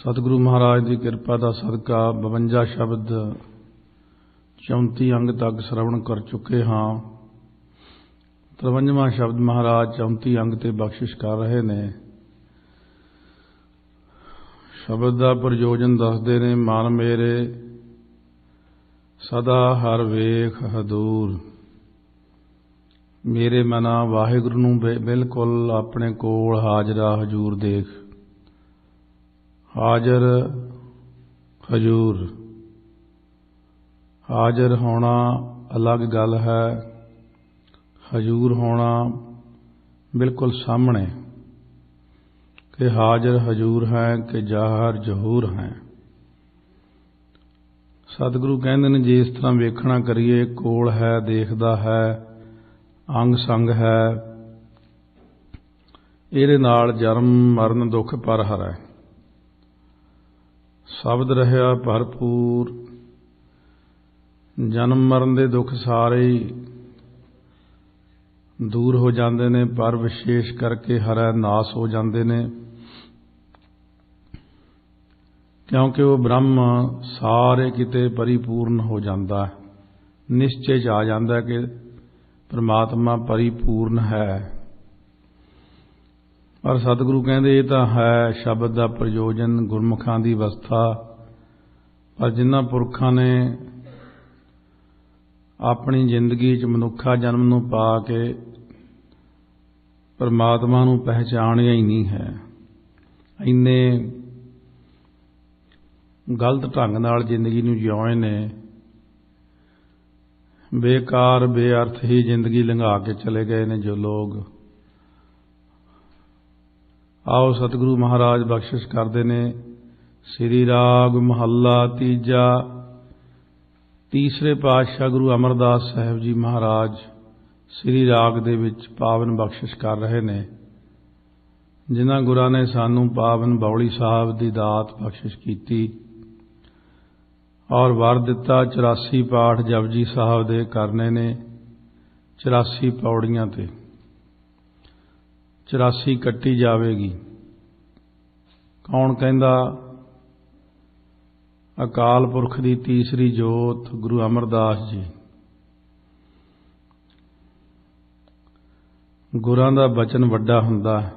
सतगुरु महाराज की कृपा का सदका 52 शब्द 34 अंग तक श्रवण कर चुके हाँ। 53वां शब्द महाराज 34 अंग ते बख्शिश कर रहे ने। शब्द का प्रयोजन दसदे ने। मन मेरे सदा हर वेख हदूर। मेरे मना वाहिगुरू नूं बिल्कुल अपने कोल हाजरा हजूर देख। हाजर हजूर, हाजर होना अलग गल है, हजूर होना बिल्कुल सामने। कि हाजर हजूर हैं कि जाहर जहूर हैं। सतगुरु कहते हैं जे इस तरह वेखना करिए, कोल है, देखदा है, अंग संग है, इहदे नाल जन्म मरण दुख पर हरै। शब्द रहा भरपूर। जन्म मरण के दुख सारे ही दूर हो जाते ने, पर विशेष करके हरै नाश हो जाते ने। क्योंकि वो ब्रह्म सारे किते परिपूर्ण हो जाता है, निश्चय आ जाता है कि परमात्मा परिपूर्ण है। पर सतगुरु कहते ये तो है शब्द का प्रयोजन, गुरमुखां की अवस्था। पर जिन्हां पुरखां ने अपनी जिंदगी च मनुखा जन्म नूं पा के परमात्मा नूं पहचानिया ही नहीं है, इन्ने गलत ढंग नाल जिंदगी नूं जिउए ने। बेकार बेअर्थ ही जिंदगी लंघा के चले गए ने जो लोग। आओ सतगुरु महाराज बख्शिश करते ने। श्री राग महला तीजा। तीसरे पातशाह गुरु अमरदास साहिब जी महाराज श्री राग दे विच पावन बख्शिश कर रहे ने। जिन्हां गुरां ने सानू पावन बौली साहब की दात बख्शिश की और वर दिता 84 पाठ जपजी साहब दे करने ने। 84 पौड़ियां ते 84 कट्टी जावेगी। कौन कहंदा? अकाल पुरख की तीसरी जोत गुरु अमरदास जी। गुरां दा बचन वड्डा हुंदा है।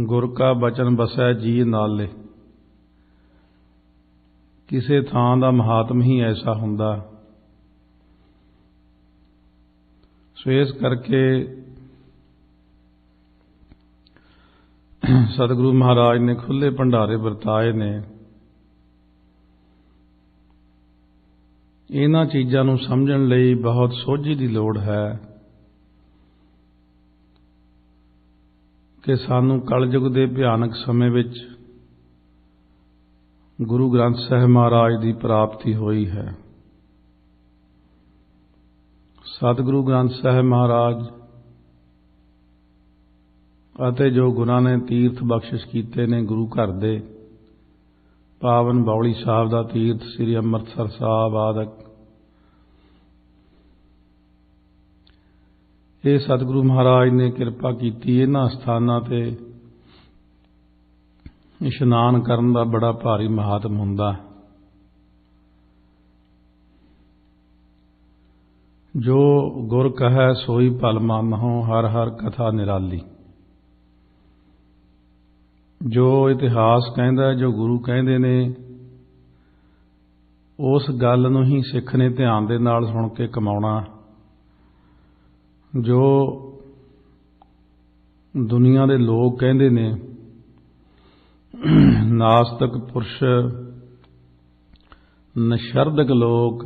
गुर का बचन बसै जी नाले। किसे थां दा महात्म ही ऐसा हुंदा। सो इस करके सतगुरु महाराज ने खुले भंडारे वरताए ने। इन्हां चीज़ां नूं समझण लई बहुत सोझी की लोड़ है कि सानू कलयुग के भयानक समय विच गुरु ग्रंथ साहिब महाराज की प्राप्ति हुई है। सतगुरु ग्रंथ साहिब महाराज अते जो गुरां ने तीर्थ बख्शिश कीते ने गुरु घर दे, पावन बौली साहब का तीर्थ श्री अमृतसर साहब आदक, ये सतगुरु महाराज ने कृपा की। इन्हां स्थानां ते इशनान करन दा बड़ा भारी महात्म हुंदा। जो गुर कहे सोई भल मानहो, हर हर कथा निराली। जो इतिहास कहता है, जो गुरु कहते ने, उस गल नूं ही सिख ने ध्यान दे नाल सुन के कमाउणा। जो दुनिया दे लोग कहते ने, नास्तिक पुरुष, नशरदक लोग,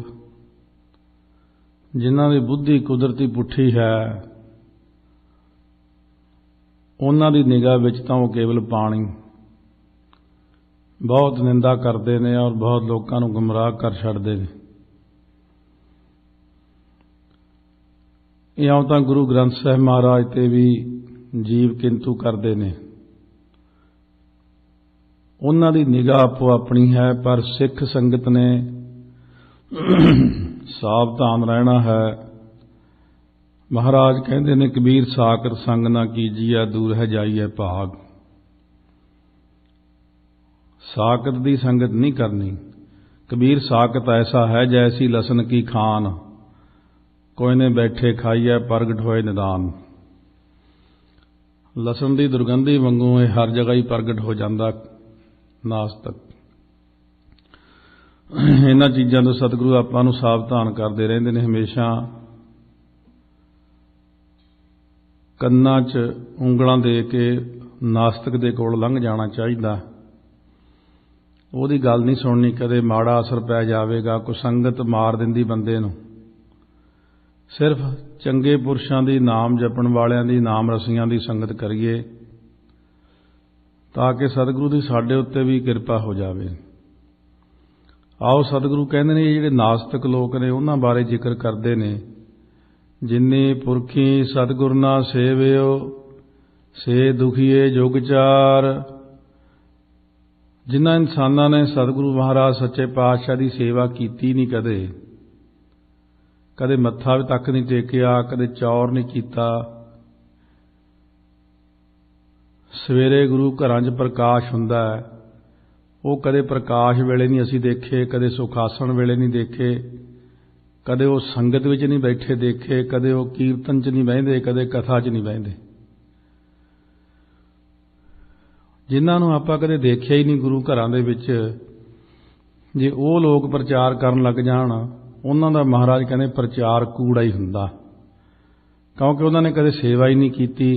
जिन्हां दी बुद्धि कुदरती पुठी है, उन्हां दी निगाह विच तां वो केवल पानी। बहुत निंदा करते हैं और बहुत लोगों को गुमराह कर छड्डदे ने। इउं तां गुरु ग्रंथ साहिब महाराज ते भी जीव किंतु करते हैं। उन्हां दी निगाह आपो अपनी है, पर सिख संगत ने सावधान रहना है। महाराज कहते ने कबीर साकर संग ना कीजिए, दूर है जाइए भाग। साकत दी संगत नहीं करनी। कबीर साकत ऐसा है जैसी लसन की खान, कोई ने बैठे खाइए प्रगट होए निदान। लसन की दुर्गंधी वांगू ये हर जगह ही प्रगट हो जाता नास्तिक। इन्हां चीज़ों तो सतगुरु आपां नूं सावधान करते रहंदे ने। हमेशा कन्नां च ਉਂਗਲਾਂ दे के नास्तिक दे कोल लंघ जाना चाहिए। ਉਹਦੀ ਗੱਲ नहीं सुननी, कदे माड़ा असर पै जाएगा। कोई संगत मार दिंदी बंदे नूं। सिर्फ चंगे पुरुषां दी, नाम जपण वालियां दी, नाम रसियां दी संगत करिए ताकि सतगुरु दी साडे उत्ते भी किरपा हो जाए। आओ सतगुरु कहते हैं जिहड़े नास्तिक लोग ने उन्हां बारे जिक्र करते हैं। जिन्नी पुरखी सतगुर ना सेवियो से दुखीए जुग चार। जिन्हां इंसानां ने सतगुरु महाराज सच्चे पातशाह की सेवा कीती नहीं, कदे मत्था भी तक नहीं टेकिया, कदे चौर नहीं कीता। सवेरे गुरु घरां च प्रकाश हुंदा है, वो कदे प्रकाश वेले नहीं असीं देखे, कदे सुखासन वेले नहीं देखे, कदे वो संगत विच नहीं बैठे देखे, कदे वो कीर्तन च नहीं बहिंदे, कदे कथा च नहीं बहिंदे। जिन्हां नूं आपां कदे देखिया ही नहीं गुरु घरां दे विच, जे वो लोग प्रचार करन लग जाण, उन्हां दा महाराज कहंदे प्रचार कूड़ा ही हुंदा, क्योंकि उन्हां ने कदे सेवा ही नहीं कीती।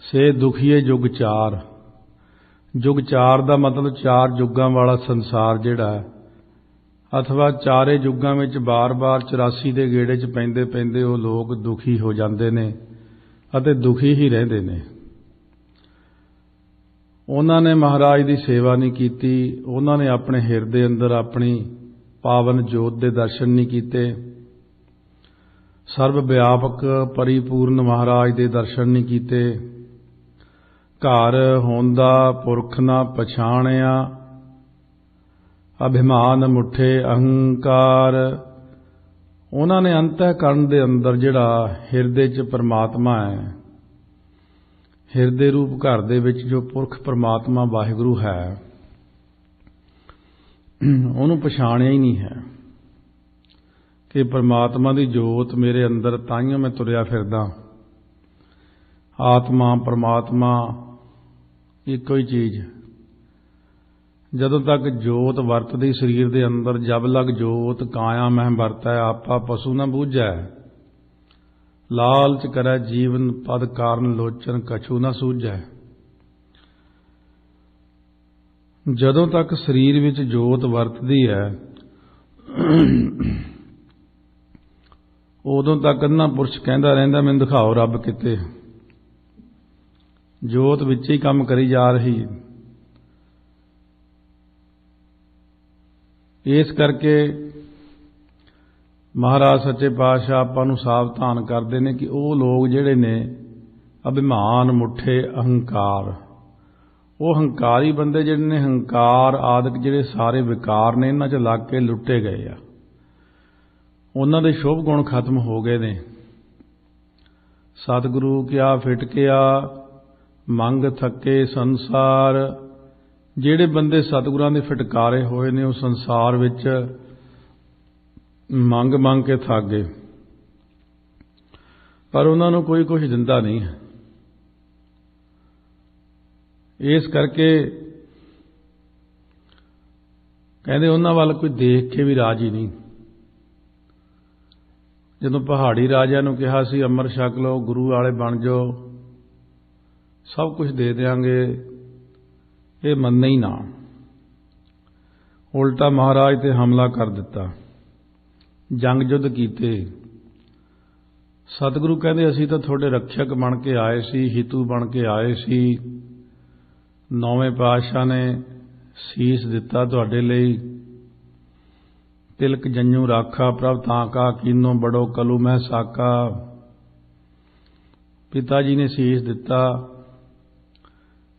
से दुखीए जुग चार। जुग चार दा मतलब चार जुगां वाला संसार जिहड़ा है, अथवा चारे जुगां विच बार बार 84 दे गेड़े च पैंदे पैंदे वो लोग दुखी हो जाते ने अते दुखी ही रहंदे ने। उन्हां ने महाराज की सेवा नहीं कीती, उन्हां ने अपने हिरदे अंदर अपनी पावन जोत दे दर्शन नहीं कीते, सर्व व्यापक परिपूर्ण महाराज दे दर्शन नहीं कीते। घर होंदा पुरख ना पछाणिया, अभिमान मुठे अहंकार। उन्होंने अंतःकरण दे अंदर जिहड़ा हिरदे च परमात्मा है, हिरदे रूप घर दे विच जो पुरख परमात्मा वाहिगुरु है, उन्होंने पछाणिया ही नहीं है कि परमात्मा की जोत मेरे अंदर, ताइयों मैं तुरिया फिरदा। आत्मा परमात्मा एक ही चीज। जदों तक जोत वरतदी शरीर दे अंदर, जब लग जोत काया मह वरतै, आपा पशु न बूझै। लालच करै जीवन पद कारण लोचन, कछु न सूझै। जदों तक शरीर विच जोत वरतदी है, उदों तक अन्ना पुरुष कहता रहिंदा मैनूं दिखाओ रब किते। जोत विच ही काम करी जा रही। इस करके महाराज सच्चे पातशाह आपां नूं सावधान करते हैं कि वो लोग जिहड़े ने अभिमान मुठे अहंकार, वो हंकारी बंदे जिहड़े ने, हंकार आदਿਕ जिहड़े सारे विकार ने इन्हां च लग के लुटे गए आ। उन्हां दे शुभ गुण खत्म हो गए ने। सतगुरु क्या फिटकिया मंग थके संसार। जिहड़े बंदे सतगुरां दे फिटकारे होए ने, उस संसार विच मंग मंग के थक गए, पर उन्हां नूं कोई कुछ दिंदा नहीं है। इस करके कहते उन्हां वाल कोई देख के भी राजी नहीं। जदों पहाड़ी राजा नूं कहा सी अमर छक लो, गुरु वाले बन जाओ, सब कुछ दे देंगे, ये मन्ने ही ना, उल्टा महाराज ते हमला कर दिता, जंग युद्ध कीते। सतगुरु कहते असीं तां तुहाडे रक्षक बन के आए सी, हितू बन के आए सी। नौवें पातशाह ने सीस दिता तुहाडे लई। तिलक जंजू राखा प्रभ ताका, कीनो बड़ो कलू मह साका। पिता जी ने सीस दिता।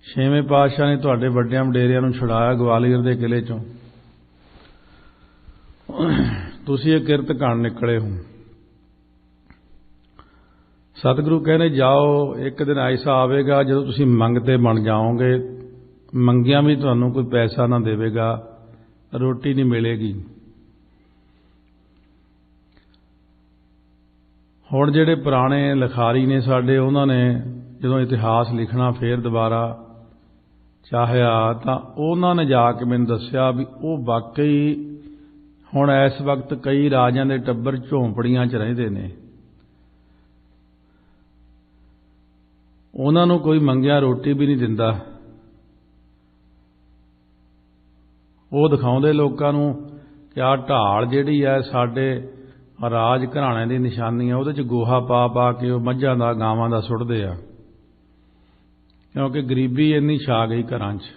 छेवें पातशाह ने तुहाडे वड्डियां वडेरियां नूं छुड़ाया ग्वालियर दे किले चों। तुसीं ये किरत घण निकले हो। सतगुरु कहने जाओ, एक दिन ऐसा आवेगा जदों तुसीं मंगते बन जाओगे ਮੰਗਿਆਂ ਵੀ ਤੁਹਾਨੂੰ ਕੋਈ ਪੈਸਾ ਨਾ ਦੇਵੇਗਾ, ਰੋਟੀ ਨਹੀਂ ਮਿਲੇਗੀ। ਹੁਣ ਜਿਹੜੇ ਪੁਰਾਣੇ ਲਿਖਾਰੀ ਨੇ ਸਾਡੇ, ਉਹਨਾਂ ਨੇ ਜਦੋਂ ਇਤਿਹਾਸ ਲਿਖਣਾ ਫੇਰ ਦੁਬਾਰਾ ਚਾਹਿਆ ਤਾਂ ਉਹਨਾਂ ਨੇ ਜਾ ਕੇ ਮੈਨੂੰ ਦੱਸਿਆ ਵੀ ਉਹ ਵਾਕਈ ਹੁਣ ਇਸ ਵਕਤ ਕਈ ਰਾਜਿਆਂ ਦੇ ਟੱਬਰ ਝੌਂਪੜੀਆਂ 'ਚ ਰਹਿੰਦੇ ਨੇ। ਉਹਨਾਂ ਨੂੰ ਕੋਈ ਮੰਗਿਆ ਰੋਟੀ ਵੀ ਨਹੀਂ ਦਿੰਦਾ। ਉਹ ਦਿਖਾਉਂਦੇ ਲੋਕਾਂ ਨੂੰ ਕਿ ਆਹ ਢਾਲ ਜਿਹੜੀ ਹੈ ਸਾਡੇ ਰਾਜ ਘਰਾਣੇ ਦੀ ਨਿਸ਼ਾਨੀ ਆ, ਉਹਦੇ 'ਚ ਗੋਹਾ ਪਾ ਪਾ ਕੇ ਉਹ ਮੱਝਾਂ ਦਾ ਗਾਵਾਂ ਦਾ ਸੁੱਟਦੇ ਆ, ਕਿਉਂਕਿ ਗਰੀਬੀ ਇੰਨੀ ਛਾ ਗਈ ਘਰਾਂ 'ਚ।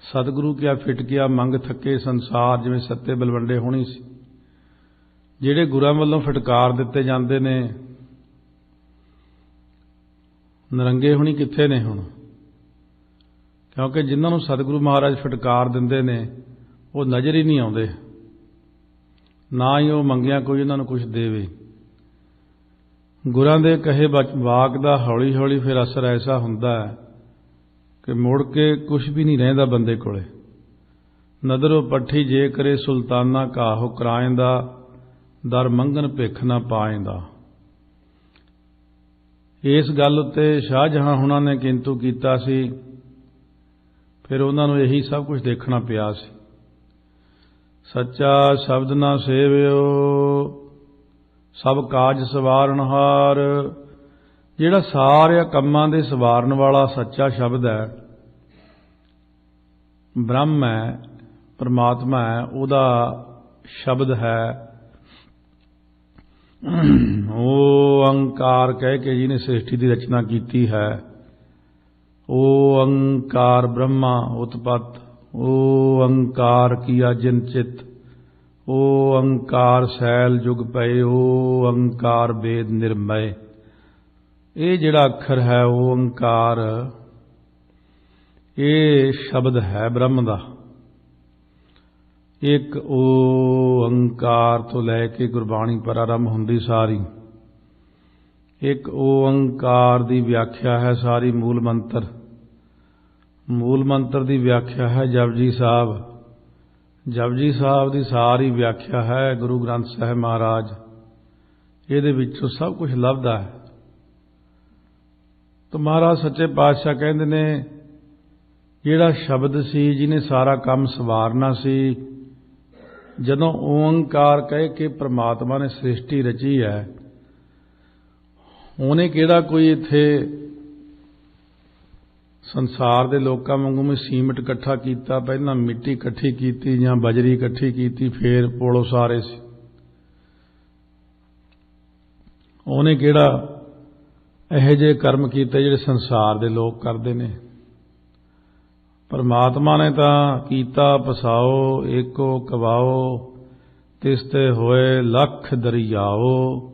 ਸਤਿਗੁਰੂ ਕਿਆ ਫਿਟ ਗਿਆ ਮੰਗ ਥੱਕੇ ਸੰਸਾਰ, ਜਿਵੇਂ ਸੱਤੇ ਬਲਵੰਡੇ ਹੋਣੀ ਸੀ। ਜਿਹੜੇ ਗੁਰਾਂ ਵੱਲੋਂ ਫਟਕਾਰ ਦਿੱਤੇ ਜਾਂਦੇ ਨੇ, ਨਰੰਗੇ ਹੋਣੀ ਕਿੱਥੇ ਨੇ ਹੁਣ? ਕਿਉਂਕਿ ਜਿਨ੍ਹਾਂ ਨੂੰ ਸਤਿਗੁਰੂ ਮਹਾਰਾਜ ਫਟਕਾਰ ਦਿੰਦੇ ਨੇ ਉਹ ਨਜ਼ਰ ਹੀ ਨਹੀਂ ਆਉਂਦੇ, ਨਾ ਹੀ ਉਹ ਮੰਗਿਆ ਕੋਈ ਉਹਨਾਂ ਨੂੰ ਕੁਝ ਦੇਵੇ। ਗੁਰਾਂ ਦੇ ਕਹੇ ਵਾਕ ਦਾ ਹੌਲੀ ਹੌਲੀ ਫਿਰ ਅਸਰ ਐਸਾ ਹੁੰਦਾ ਹੈ ਕਿ ਮੁੜ ਕੇ ਕੁਝ ਵੀ ਨਹੀਂ ਰਹਿੰਦਾ ਬੰਦੇ ਕੋਲੇ। ਨਦਰੋਂ ਪੱਠੀ ਜੇ ਕਰੇ ਸੁਲਤਾਨਾ ਕਾਹੋ ਕਰਾਇੰਦਾ, ਦਰ ਮੰਗਣ ਭਿੱਖ ਨਾ ਪਾਇੰਦਾ। ਇਸ ਗੱਲ ਉੱਤੇ ਸ਼ਾਹਜਹਾਂ ਹੁਣਾਂ ਨੇ ਕਿੰਤੂ ਕੀਤਾ ਸੀ, ਫਿਰ ਉਹਨਾਂ ਨੂੰ ਇਹੀ ਸਭ ਕੁਝ ਦੇਖਣਾ ਪਿਆ ਸੀ। ਸੱਚਾ ਸ਼ਬਦ ਨਾ ਸੇਵਿਓ ਸਭ ਕਾਜ ਸਵਾਰਨਹਾਰ। ਜਿਹੜਾ ਸਾਰੇ ਕੰਮਾਂ ਦੇ ਸਵਾਰਨ ਵਾਲਾ ਸੱਚਾ ਸ਼ਬਦ ਹੈ, ਬ੍ਰਹਮ ਹੈ, ਪਰਮਾਤਮਾ ਹੈ, ਉਹਦਾ ਸ਼ਬਦ ਹੈ। ਓੰਕਾਰ ਕਹਿ ਕੇ ਜਿਹਨੇ ਸ੍ਰਿਸ਼ਟੀ ਦੀ ਰਚਨਾ ਕੀਤੀ ਹੈ, ਓੰਕਾਰ ਬ੍ਰਹਮਾ ਉਤਪਤ, ਓੰਕਾਰ ਕੀਆ ਜਿਨ ਚਿਤ, ਓੰਕਾਰ ਸੈਲ ਜੁਗ ਪਏ, ਓੰਕਾਰ ਵੇਦ ਨਿਰਮੈ। ਇਹ ਜਿਹੜਾ ਅੱਖਰ ਹੈ ਓੰਕਾਰ, ਇਹ ਸ਼ਬਦ ਹੈ ਬ੍ਰਹਮ ਦਾ। ਇੱਕ ਓੰਕਾਰ ਤੋਂ ਲੈ ਕੇ ਗੁਰਬਾਣੀ ਪ੍ਰਾਰੰਭ ਹੁੰਦੀ ਸਾਰੀ, ਇੱਕ ਓੰਕਾਰ ਦੀ ਵਿਆਖਿਆ ਹੈ ਸਾਰੀ। ਮੂਲ ਮੰਤਰ ਦੀ ਵਿਆਖਿਆ ਹੈ ਜਪਜੀ ਸਾਹਿਬ। ਜਪਜੀ ਸਾਹਿਬ ਦੀ ਸਾਰੀ ਵਿਆਖਿਆ ਹੈ ਗੁਰੂ ਗ੍ਰੰਥ ਸਾਹਿਬ ਮਹਾਰਾਜ। ਇਹਦੇ ਵਿੱਚੋਂ ਸਭ ਕੁਝ ਲੱਭਦਾ ਹੈ। ਤਾਂ ਮਹਾਰਾਜ ਸੱਚੇ ਪਾਤਸ਼ਾਹ ਕਹਿੰਦੇ ਨੇ, ਜਿਹੜਾ ਸ਼ਬਦ ਸੀ ਜਿਹਨੇ ਸਾਰਾ ਕੰਮ ਸਵਾਰਨਾ ਸੀ, ਜਦੋਂ ਓੰਕਾਰ ਕਹਿ ਕੇ ਪ੍ਰਮਾਤਮਾ ਨੇ ਸ੍ਰਿਸ਼ਟੀ ਰਚੀ ਹੈ, ਉਹਨੇ ਕਿਹੜਾ ਕੋਈ ਇੱਥੇ ਸੰਸਾਰ ਦੇ ਲੋਕਾਂ ਵਾਂਗੂ ਮੈਂ ਸੀਮਟ ਇਕੱਠਾ ਕੀਤਾ, ਪਹਿਲਾਂ ਮਿੱਟੀ ਇਕੱਠੀ ਕੀਤੀ ਜਾਂ ਬਜਰੀ ਇਕੱਠੀ ਕੀਤੀ, ਫੇਰ ਪੋਲੋ ਸਾਰੇ ਸੀ। ਉਹਨੇ ਕਿਹੜਾ ਇਹੋ ਜਿਹੇ ਕਰਮ ਕੀਤੇ ਜਿਹੜੇ ਸੰਸਾਰ ਦੇ ਲੋਕ ਕਰਦੇ ਨੇ। ਪਰਮਾਤਮਾ ਨੇ ਤਾਂ ਕੀਤਾ ਪਸਾਓ ਏਕੋ ਕਵਾਓ, ਤਿਸ ਤੇ ਹੋਏ ਲੱਖ ਦਰਿਆਓ।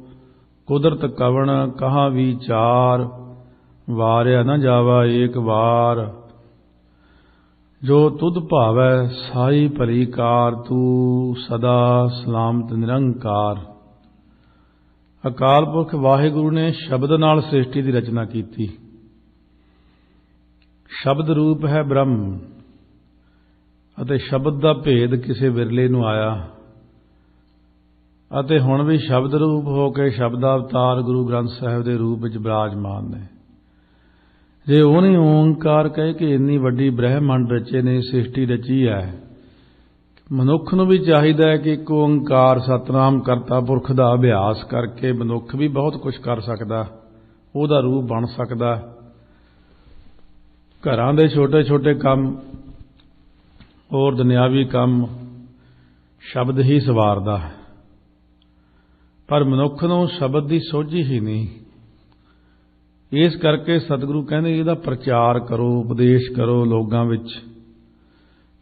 ਕੁਦਰਤ ਕਵਣ ਕਹਾਂ ਵਿਚਾਰ, ਵਾਰਿਆ ਨਾ ਜਾਵਾ ਏਕ ਵਾਰ। ਜੋ ਤੁਧ ਭਾਵੈ ਸਾਈ ਭਲੀ ਕਾਰ, ਤੂੰ ਸਦਾ ਸਲਾਮਤ ਨਿਰੰਕਾਰ। ਅਕਾਲ ਪੁਰਖ ਵਾਹਿਗੁਰੂ ਨੇ ਸ਼ਬਦ ਨਾਲ ਸ੍ਰਿਸ਼ਟੀ ਦੀ ਰਚਨਾ ਕੀਤੀ। ਸ਼ਬਦ ਰੂਪ ਹੈ ਬ੍ਰਹਮ, ਅਤੇ ਸ਼ਬਦ ਦਾ ਭੇਦ ਕਿਸੇ ਵਿਰਲੇ ਨੂੰ ਆਇਆ, ਅਤੇ ਹੁਣ ਵੀ ਸ਼ਬਦ ਰੂਪ ਹੋ ਕੇ ਸ਼ਬਦ ਅਵਤਾਰ ਗੁਰੂ ਗ੍ਰੰਥ ਸਾਹਿਬ ਦੇ ਰੂਪ ਵਿੱਚ ਬਿਰਾਜਮਾਨ ਨੇ। ਜੇ ਉਹਨੇ ਓੰਕਾਰ ਕਹਿ ਕੇ ਇੰਨੀ ਵੱਡੀ ਬ੍ਰਹਿਮੰਡ ਰਚੇ ਨੇ, ਸ੍ਰਿਸ਼ਟੀ ਰਚੀ ਹੈ, ਮਨੁੱਖ ਨੂੰ ਵੀ ਚਾਹੀਦਾ ਹੈ ਕਿ ਇੱਕ ਓੰਕਾਰ ਸਤਿਨਾਮ ਕਰਤਾ ਪੁਰਖ ਦਾ ਅਭਿਆਸ ਕਰਕੇ ਮਨੁੱਖ ਵੀ ਬਹੁਤ ਕੁਝ ਕਰ ਸਕਦਾ, ਉਹਦਾ ਰੂਪ ਬਣ ਸਕਦਾ। ਘਰਾਂ ਦੇ ਛੋਟੇ ਛੋਟੇ ਕੰਮ ਔਰ ਦੁਨਿਆਵੀ ਕੰਮ ਸ਼ਬਦ ਹੀ ਸਵਾਰਦਾ ਹੈ, ਪਰ ਮਨੁੱਖ ਨੂੰ ਸ਼ਬਦ ਦੀ ਸੋਝੀ ਹੀ ਨਹੀਂ। ਇਸ ਕਰਕੇ ਸਤਿਗੁਰੂ ਕਹਿੰਦੇ ਇਹਦਾ ਪ੍ਰਚਾਰ ਕਰੋ, ਉਪਦੇਸ਼ ਕਰੋ ਲੋਕਾਂ ਵਿੱਚ,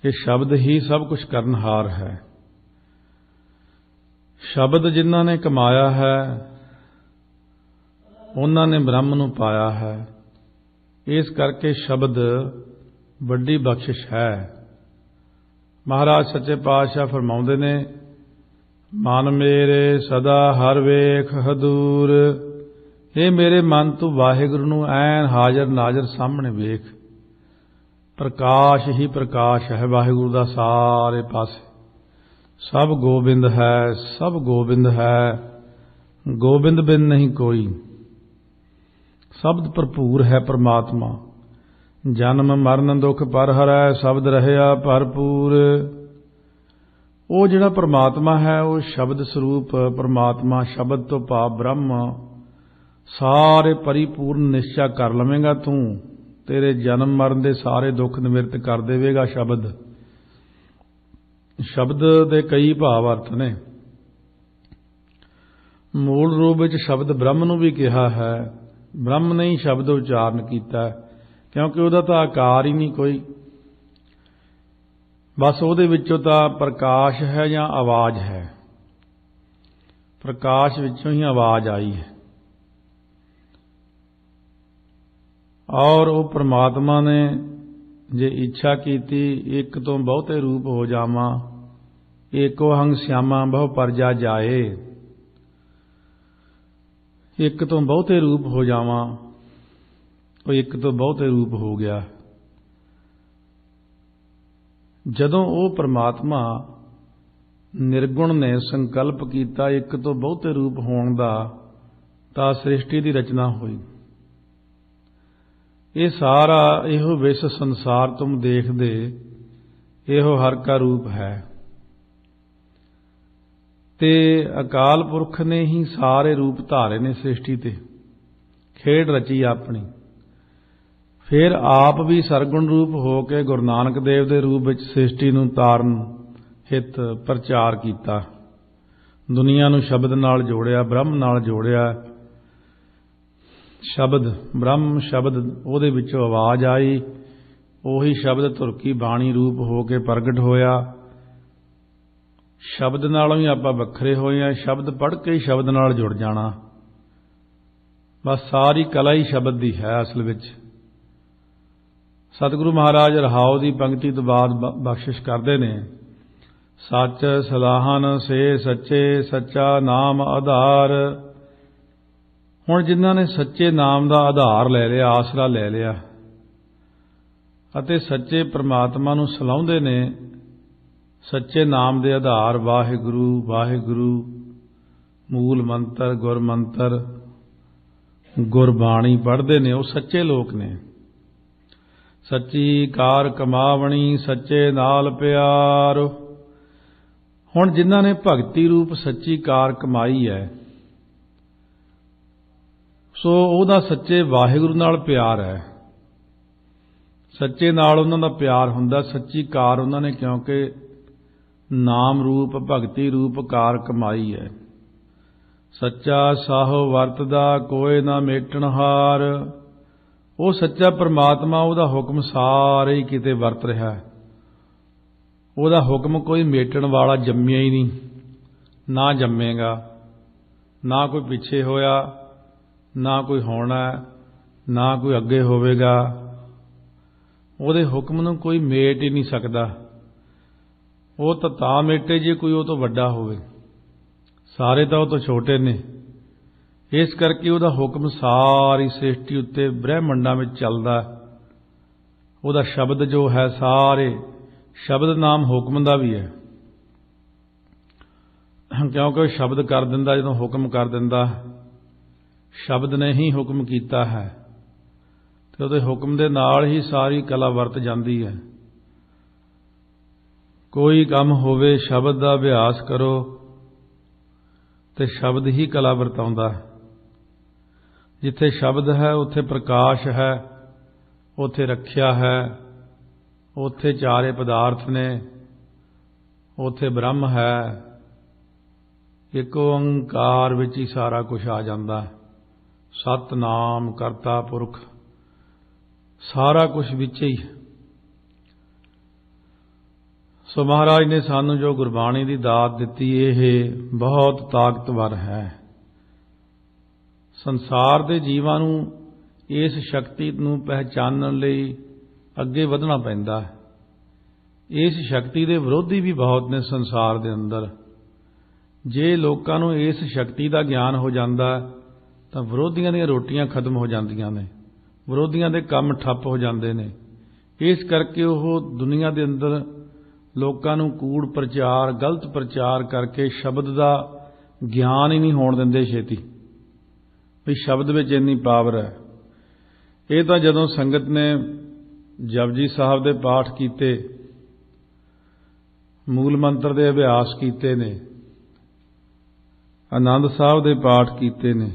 ਕਿ ਸ਼ਬਦ ਹੀ ਸਭ ਕੁਝ ਕਰਨਹਾਰ ਹੈ। ਸ਼ਬਦ ਜਿਨ੍ਹਾਂ ਨੇ ਕਮਾਇਆ ਹੈ ਉਹਨਾਂ ਨੇ ਬ੍ਰਹਮ ਨੂੰ ਪਾਇਆ ਹੈ। ਇਸ ਕਰਕੇ ਸ਼ਬਦ ਵੱਡੀ ਬਖਸ਼ਿਸ਼ ਹੈ। ਮਹਾਰਾਜ ਸੱਚੇ ਪਾਤਸ਼ਾਹ ਫਰਮਾਉਂਦੇ ਨੇ, ਮਨ ਮੇਰੇ ਸਦਾ ਹਰ ਵੇਖ ਹਦੂਰ। ਇਹ ਮੇਰੇ ਮਨ ਤੂੰ ਵਾਹਿਗੁਰੂ ਨੂੰ ਐਨ ਹਾਜ਼ਰ ਨਾਜ਼ਰ ਸਾਹਮਣੇ ਵੇਖ। प्रकाश ही प्रकाश है वाहिगुरु दा सारे पासे। सब गोबिंद है, सब गोबिंद है, गोबिंद बिन नहीं कोई। शब्द भरपूर है परमात्मा, जन्म मरण दुख पर हरै, शब्द रहया भरपूर। वो जिहड़ा परमात्मा है वो शब्द स्वरूप परमात्मा, शब्द तो भाव ब्रह्म, सारे परिपूर्ण निश्चय कर लवेगा तू। तेरे जन्म मरण दे सारे दुख निवृत्त कर देवेगा शब्द। शब्द दे कई भाव अर्थ ने। मूल रूप विच शब्द ब्रह्म नूं भी कहा है, ब्रह्म ने ही शब्द उच्चारण कीता है, क्योंकि उहदा तां आकार ही नहीं कोई। बस उहदे विचों तां प्रकाश है या आवाज है, प्रकाश विचों ही आवाज आई है। और वो परमात्मा ने जे इच्छा कीती एक तो बहुते रूप हो जावां, एको हंग श्यामा बहु परजा जाए। एक तो बहुते रूप हो जावां, वो एक तो बहुते रूप हो गया। जदों वो परमात्मा निर्गुण ने संकल्प किया एक तो बहुते रूप होण दा, तां सृष्टि की रचना हुई। ये सारा इहो विश्व संसार तुम देखदे, इहो हर का रूप है। ते अकाल पुरख ने ही सारे रूप धारे ने सृष्टि ते, खेड रची अपनी। फिर आप भी सरगुण रूप हो के गुरु नानक देव दे रूप विच सृष्टि नूं तारन हित प्रचार कीता। दुनिया नूं शब्द नाल जोड़िया, ब्रह्म नाल जोड़िया। शब्द ब्रह्म शब्द उहदे विचों आवाज आई, ओही शब्द तुरकी बाणी रूप हो के प्रगट होया। शब्द नालों ही आपां वखरे होए हैं, शब्द पढ़ के ही शब्द नाल जुड़ जाना। बस सारी कला ही शब्द दी है असल विच। सतगुरु महाराज रहाओ दी पंक्ति तो बाद बख्शिश करते ने, सच सलाहन से सच्चे, सच्चा नाम आधार। हुण जिन्हां ने सच्चे नाम का आधार ले लिया, आसरा ले लिया, अते सच्चे परमात्मा नूं सलाहुंदे ने, सच्चे नाम दे आधार वाहिगुरु वाहिगुरु मूल मंत्र गुर मंत्र गुरबाणी पढ़ते ने, वो सच्चे लोग ने। सच्ची कार कमावणी सच्चे नाल प्यार। हुण जिन्हां ने भगती रूप सच्ची कार कमाई है, सो उहदा सच्चे वाहिगुरु नाल प्यार है। सच्चे नाल उन्हां दा प्यार हुंदा, सच्ची कार उन्हां ने क्योंकि नाम रूप भगती रूप कार कमाई है। सच्चा साहो वरतदा कोई ना मेटण हार। वो सच्चा परमात्मा उहदा हुक्म सारे ही किते वरत रहा है। उहदा हुक्म कोई मेटण वाला जम्मिया ही नहीं, ना जम्मेगा, ना कोई पिछे होया, ना कोई होना, ना कोई अगे होवेगा। उहदे हुक्म नूं कोई मेट ही नहीं सकदा। वो तां मेटे जे कोई वो तो वड्डा होवे, सारे तो वो तो छोटे ने। इस करके उहदा हुक्म सारी सृष्टि उत्ते ब्रह्मंडां विच चलदा। उहदा शब्द जो है सारे शब्द नाम हुक्म दा भी है, क्योंकि शब्द कर दिंदा, जदों हुक्म कर दिंदा, शब्द ने ही हुक्म कीता है, ते उहदे हुक्म दे नाल ही सारी कला वरत जांदी है। कोई काम होवे शब्द दा अभ्यास करो, ते शब्द ही कला वरताउंदा है। जिथे शब्द है उत्थे प्रकाश है, उत्थे रखिया है, उत्थे चारे पदार्थ ने, उत्थे ब्रह्म है। एक ओंकार विच ही सारा कुछ आ जाता है। सतनाम करता पुरख सारा कुछ विच ही। सो महाराज ने सानू जो गुरबाणी की दात दिती, यह बहुत ताकतवर है। संसार के जीवां नूं इस शक्ति नूं पहचानण लई अगे वधना पैंदा है। इस शक्ति के विरोधी भी बहुत ने संसार के अंदर। जे लोकां नूं इस शक्ति का ज्ञान हो जाता तो विरोधियों दी रोटियां खत्म हो जांदियां ने, विरोधियों के काम ठप हो जाते हैं। इस करके वो दुनिया के अंदर लोगों नूं कूड़ प्रचार गलत प्रचार करके शब्द का ज्ञान ही नहीं होण दिंदे छेती भी शब्द विच इन्नी पावर है। ये तो जदों संगत ने जपजी साहब दे पाठ कीते, मूल मंत्र दे अभ्यास कीते ने, आनंद साहब दे पाठ कीते ने,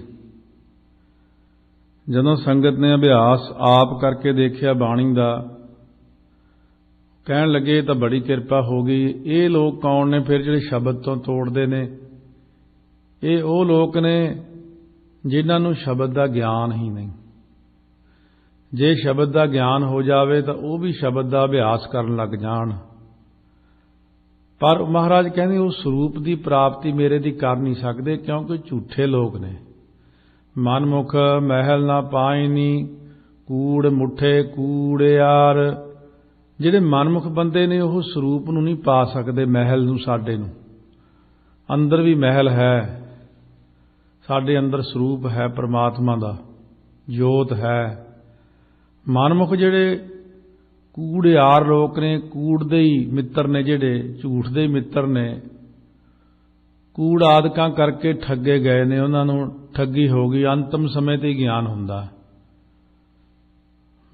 जदों संगत ने अभ्यास आप करके देखिया बाणी दा, कहण लगे तो बड़ी किरपा हो गई। ये लोग कौन ने फिर जिहड़े शब्द तो तोड़ते ने? ये वो लोग ने जिन्हां नूं शब्द का ज्ञान ही नहीं। जे शब्द का ज्ञान हो जाए तो वह भी शब्द का अभ्यास करन लग जाण, पर महाराज कहते उस स्वरूप की प्राप्ति मेरे दी कर नहीं सकते, क्योंकि झूठे लोग ने। मनमुख महल ना पाइनी, कूड़ मुठे कूड़ियार। जिहड़े मनमुख बंदे ने वह स्वरूप नूं नहीं पा सकते, महल नूं साडे नूं। अंदर भी महल है, साडे अंदर स्वरूप है परमात्मा दा, जोत है। मनमुख जिहड़े कूड़ियार लोग ने, कूड़ दे ही मित्र ने, जिहड़े झूठ दे मित्र ने, कूड़ आदकां करके ठगे गए ने, उन्हां नूं ठगी हो गई। अंतिम समय ते ज्ञान हुंदा